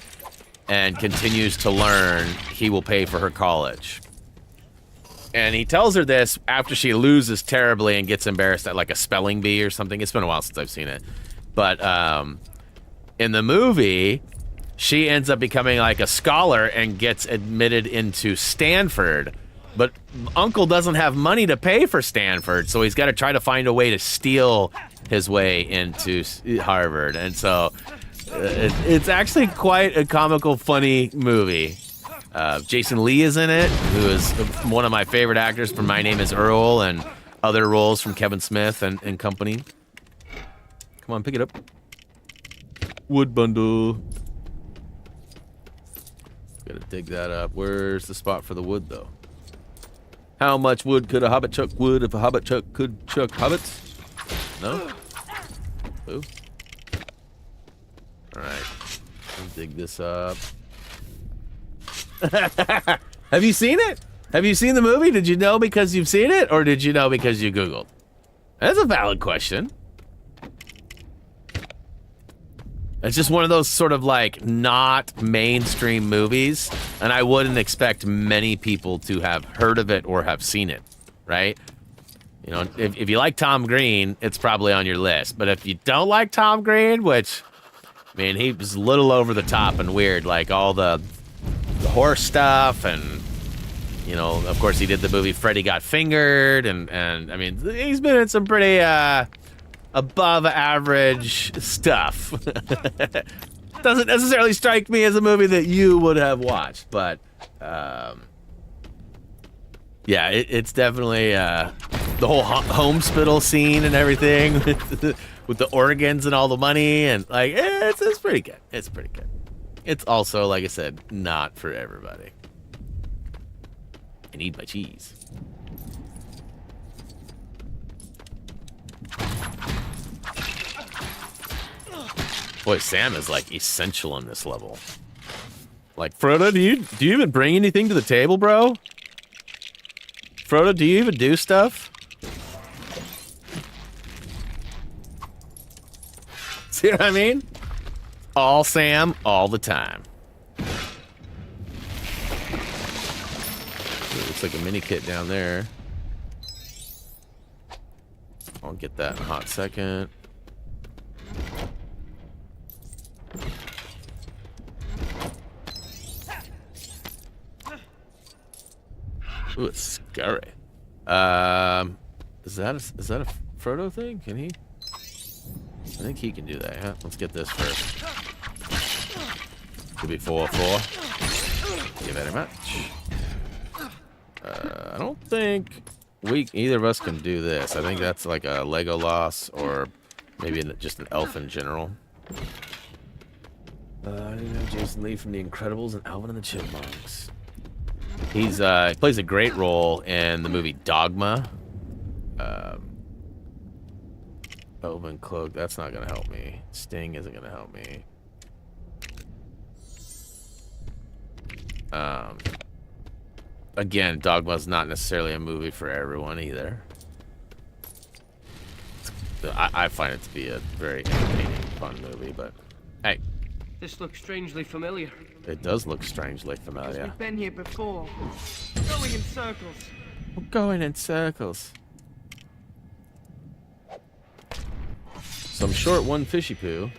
Speaker 1: and continues to learn, he will pay for her college. And he tells her this after she loses terribly and gets embarrassed at like a spelling bee or something. It's been a while since I've seen it. But in the movie, she ends up becoming like a scholar and gets admitted into Stanford. But Uncle doesn't have money to pay for Stanford, so he's got to try to find a way to steal his way into Harvard. And so it's actually quite a comical, funny movie. Jason Lee is in it, who is one of my favorite actors from My Name is Earl and other roles from Kevin Smith and company. Come on, pick it up. Wood bundle. Gotta dig that up. Where's the spot for the wood, though? How much wood could a hobbit chuck wood if a hobbit chuck could chuck hobbits? No? Ooh. Alright. Let's dig this up. Have you seen it? Have you seen the movie? Did you know because you've seen it, or did you know because you Googled? That's a valid question. It's just one of those sort of like not mainstream movies, and I wouldn't expect many people to have heard of it or have seen it, right? You know, if you like Tom Green, it's probably on your list. But if you don't like Tom Green, which, I mean, he was a little over the top and weird, like all the horse stuff, and you know, of course he did the movie Freddy Got Fingered, and I mean, he's been in some pretty above average stuff. Doesn't necessarily strike me as a movie that you would have watched, but yeah, it's definitely the whole hospital scene and everything with the organs and all the money, and like it's pretty good. It's pretty good. It's also, like I said, not for everybody. I need my cheese. Boy, Sam is like essential on this level. Like, Frodo, do you even bring anything to the table, bro? Frodo, do you even do stuff? See what I mean? All Sam, all the time. It looks like a mini kit down there. I'll get that in a hot second. Ooh, it's scary. Is that a Frodo thing? Can he? I think he can do that. Yeah. Let's get this first. Could be 4-4. Thank you very much. I don't think either of us can do this. I think that's like a Legolas or maybe just an elf in general. I didn't know Jason Lee from The Incredibles and Alvin and the Chipmunks. He plays a great role in the movie Dogma. Elven Cloak, that's not gonna help me. Sting isn't gonna help me. Again, Dogma's not necessarily a movie for everyone either. I find it to be a very entertaining, fun movie, but hey.
Speaker 4: This looks strangely familiar.
Speaker 1: It does look strangely familiar.
Speaker 3: We've been here before. Going in circles.
Speaker 1: We're going in circles. So I'm short one fishy poo.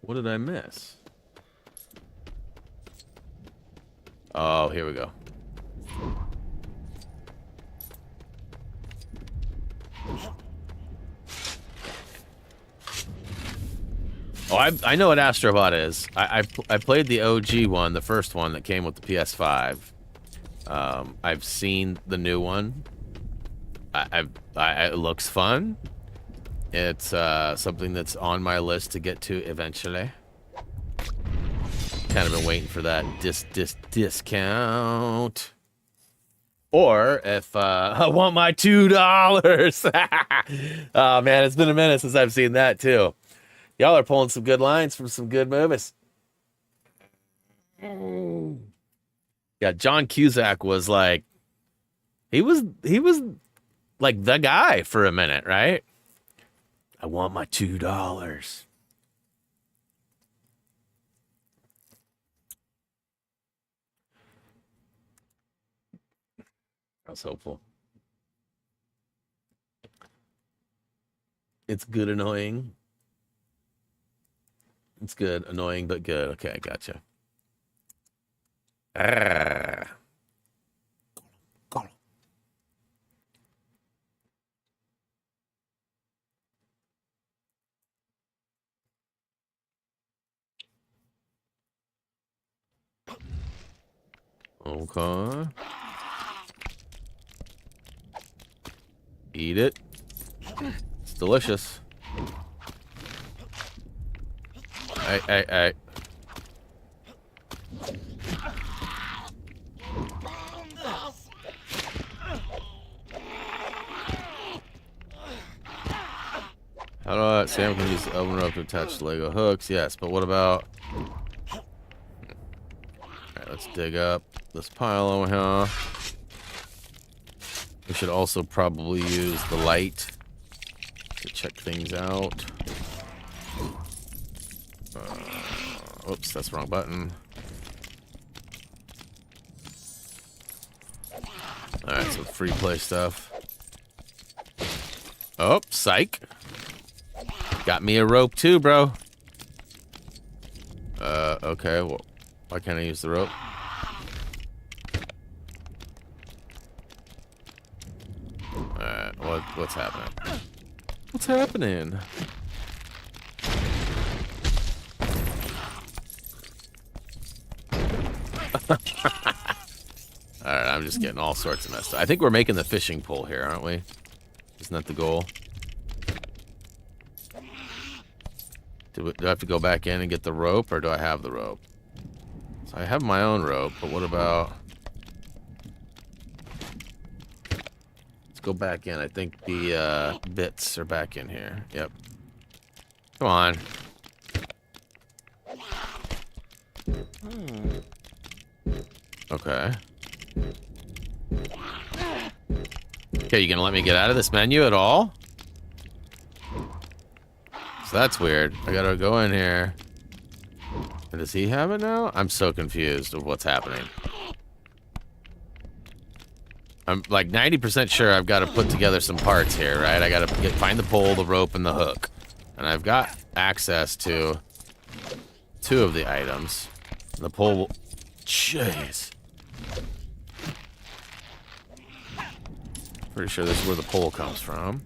Speaker 1: What did I miss? Oh, here we go. Oh, I know what Astrobot is. I played the OG one, the first one that came with the PS5. I've seen the new one. It looks fun. It's something that's on my list to get to eventually. Kind of been waiting for that discount. Or if I want my $2. Oh man, it's been a minute since I've seen that too. Y'all are pulling some good lines from some good movies. Yeah, John Cusack was like, he was like the guy for a minute, right? I want my $2. I was hopeful. It's good annoying. It's good, annoying, but good. Okay, gotcha. Okay. Eat it. It's delicious. Hey. How do I... Sam can use the oven rope to attach Lego hooks. Yes, but what about... Alright, let's dig up this pile over here. We should also probably use the light to check things out. Oops, that's the wrong button. Alright, so free play stuff. Oh, psych. Got me a rope too, bro. Okay, well, why can't I use the rope? Alright, what's happening? What's happening? Alright, I'm just getting all sorts of messed up. I think we're making the fishing pole here, aren't we? Isn't that the goal? Do I have to go back in and get the rope, or do I have the rope? So I have my own rope, but what about... Let's go back in. I think the bits are back in here. Yep. Come on. Okay. Okay, you gonna let me get out of this menu at all? So that's weird. I gotta go in here. And does he have it now? I'm so confused of what's happening. I'm like 90% sure I've got to put together some parts here, right? I gotta find the pole, the rope, and the hook. And I've got access to 2 of the items. The pole will... Jeez. Pretty sure this is where the pole comes from.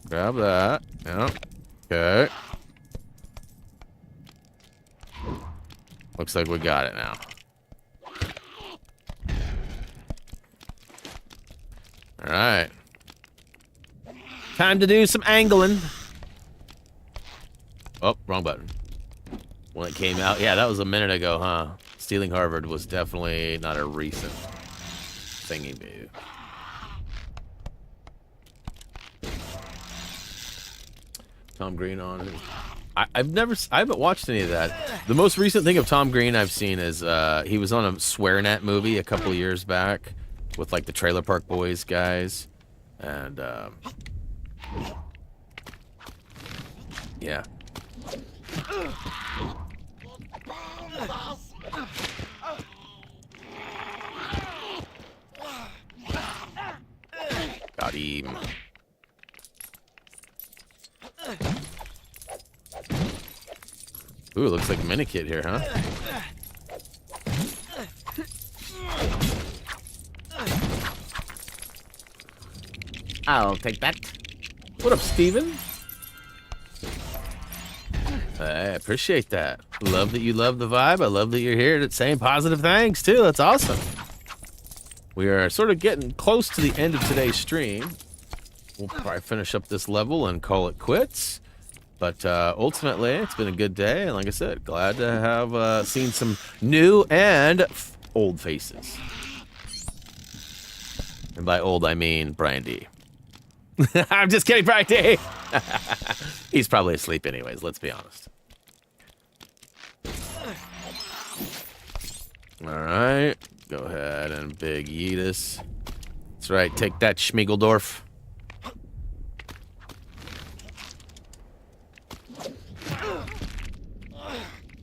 Speaker 1: Grab that. Yep. Okay. Looks like we got it now. All right. Time to do some angling. Oh, wrong button. When it came out. Yeah, that was a minute ago, huh? Stealing Harvard was definitely not a recent thingy boo. Tom Green on it. I haven't watched any of that. The most recent thing of Tom Green I've seen is he was on a SwearNet movie a couple of years back with like the Trailer Park Boys guys, and yeah. Got him. Ooh, looks like a mini kit here, huh? I'll take that. What up, Steven? I appreciate that. Love that you love the vibe. I love that you're here to saying positive things, too. That's awesome. We are sort of getting close to the end of today's stream. We'll probably finish up this level and call it quits. But ultimately, it's been a good day. And like I said, glad to have seen some new and old faces. And by old, I mean Brian D. I'm just kidding, Brian D. He's probably asleep anyways, let's be honest. All right. Go ahead and big Yeetus. That's right. Take that, Schmiegeldorf.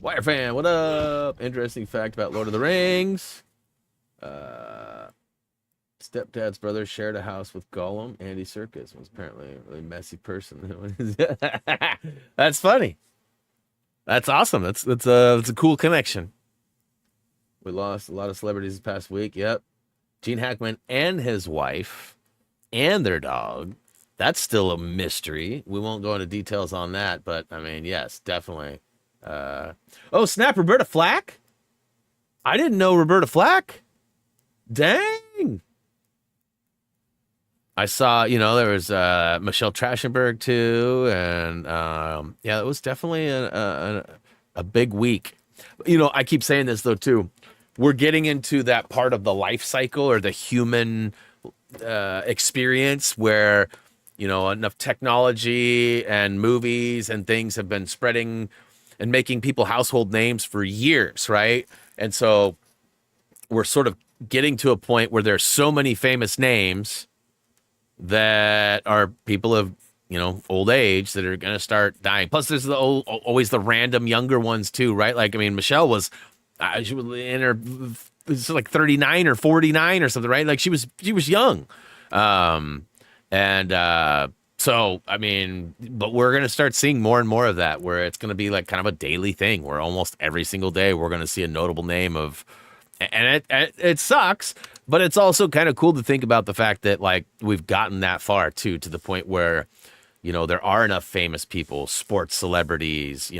Speaker 1: Wire fan, what up? Interesting fact about Lord of the Rings. Stepdad's brother shared a house with Gollum. Andy Serkis was apparently a really messy person. That's funny. That's awesome. That's a cool connection. We lost a lot of celebrities this past week. Yep. Gene Hackman and his wife and their dog. That's still a mystery. We won't go into details on that, but I mean, yes, definitely. Oh, snap, Roberta Flack? I didn't know Roberta Flack. Dang. I saw, there was Michelle Trachtenberg too, and yeah, it was definitely a big week. I keep saying this though too. We're getting into that part of the life cycle or the human experience where, enough technology and movies and things have been spreading and making people household names for years, right? And so we're sort of getting to a point where there's so many famous names that are people of, old age that are going to start dying. Plus, there's always the random younger ones too, right? Like, I mean, Michelle was, she was in her, it's like 39 or 49 or something, right? Like she was young. So, I mean, but we're going to start seeing more and more of that where it's going to be like kind of a daily thing where almost every single day we're going to see a notable name of, and it sucks, but it's also kind of cool to think about the fact that like we've gotten that far too, to the point where, there are enough famous people, sports celebrities,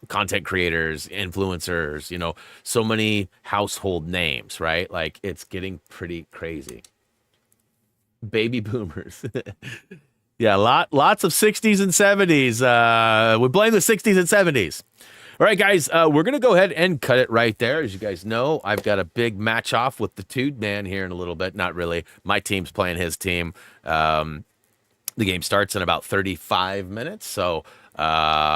Speaker 1: content creators, influencers, so many household names, right? Like it's getting pretty crazy. Baby boomers. Yeah, lots of 60s and 70s. We blame the 60s and 70s. All right, guys, we're going to go ahead and cut it right there. As you guys know, I've got a big match off with the Tude Man here in a little bit. Not really. My team's playing his team. The game starts in about 35 minutes, so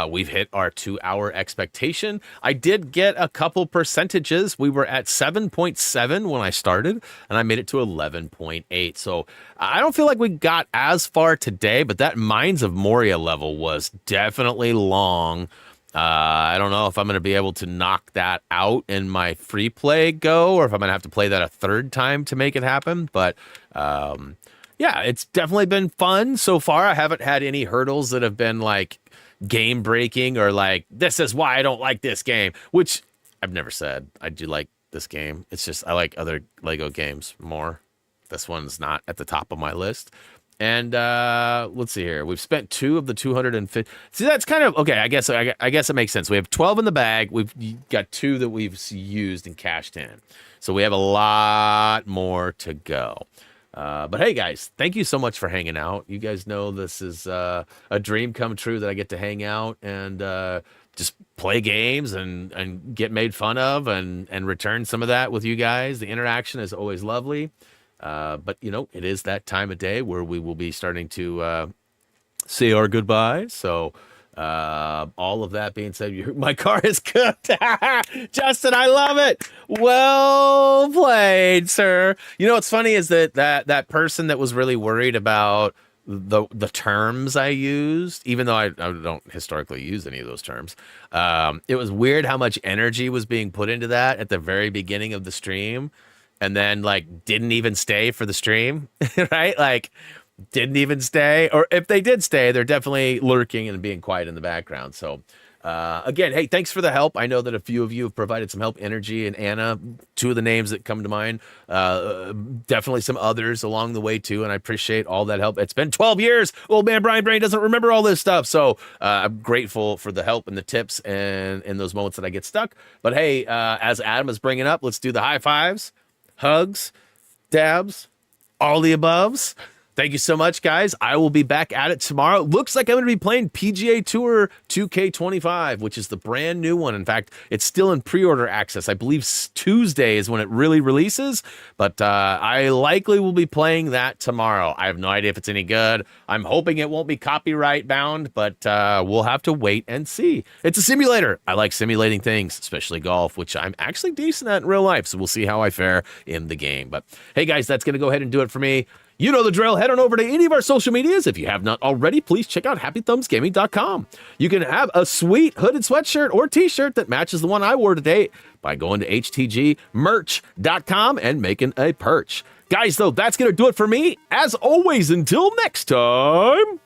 Speaker 1: we've hit our 2-hour expectation. I did get a couple percentages. We were at 7.7 when I started, and I made it to 11.8. So I don't feel like we got as far today, but that Mines of Moria level was definitely long. I don't know if I'm going to be able to knock that out in my free play go, or if I'm going to have to play that a third time to make it happen. But yeah, it's definitely been fun so far. I haven't had any hurdles that have been like game breaking or like, this is why I don't like this game, which I've never said. I do like this game. It's just I like other Lego games more. this one's not at the top of my list. And let's see here. We've spent 2 of the 250. See, that's kind of okay. I guess it makes sense. We have 12 in the bag. We've got 2 that we've used and cashed in. So we have a lot more to go. But hey, guys, thank you so much for hanging out. You guys know this is a dream come true that I get to hang out and just play games and get made fun of and return some of that with you guys. The interaction is always lovely. But, you know, it is that time of day where we will be starting to say our goodbyes. So all of that being said, my car is cooked. Justin, I love it. Well played, sir. You know what's funny is that person that was really worried about the terms I used, even though I don't historically use any of those terms, it was weird how much energy was being put into that at the very beginning of the stream. And then, like, didn't even stay for the stream, right? Like, didn't even stay. Or if they did stay, they're definitely lurking and being quiet in the background. So, again, hey, thanks for the help. I know that a few of you have provided some help. Energy and Anna, 2 of the names that come to mind. Definitely some others along the way, too. And I appreciate all that help. It's been 12 years. Old man Brian Brain doesn't remember all this stuff. So, I'm grateful for the help and the tips and in those moments that I get stuck. But, hey, as Adam is bringing up, let's do the high fives. Hugs, dabs, all the aboves. Thank you so much, guys. I will be back at it tomorrow. Looks like I'm going to be playing PGA Tour 2K25, which is the brand new one. In fact, it's still in pre-order access. I believe Tuesday is when it really releases, but I likely will be playing that tomorrow. I have no idea if it's any good. I'm hoping it won't be copyright bound, but we'll have to wait and see. It's a simulator. I like simulating things, especially golf, which I'm actually decent at in real life, so we'll see how I fare in the game. But hey, guys, that's going to go ahead and do it for me. You know the drill. Head on over to any of our social medias. If you have not already, please check out HappyThumbsGaming.com. You can have a sweet hooded sweatshirt or t-shirt that matches the one I wore today by going to HTGmerch.com and making a perch. Guys, though, that's going to do it for me. As always, until next time.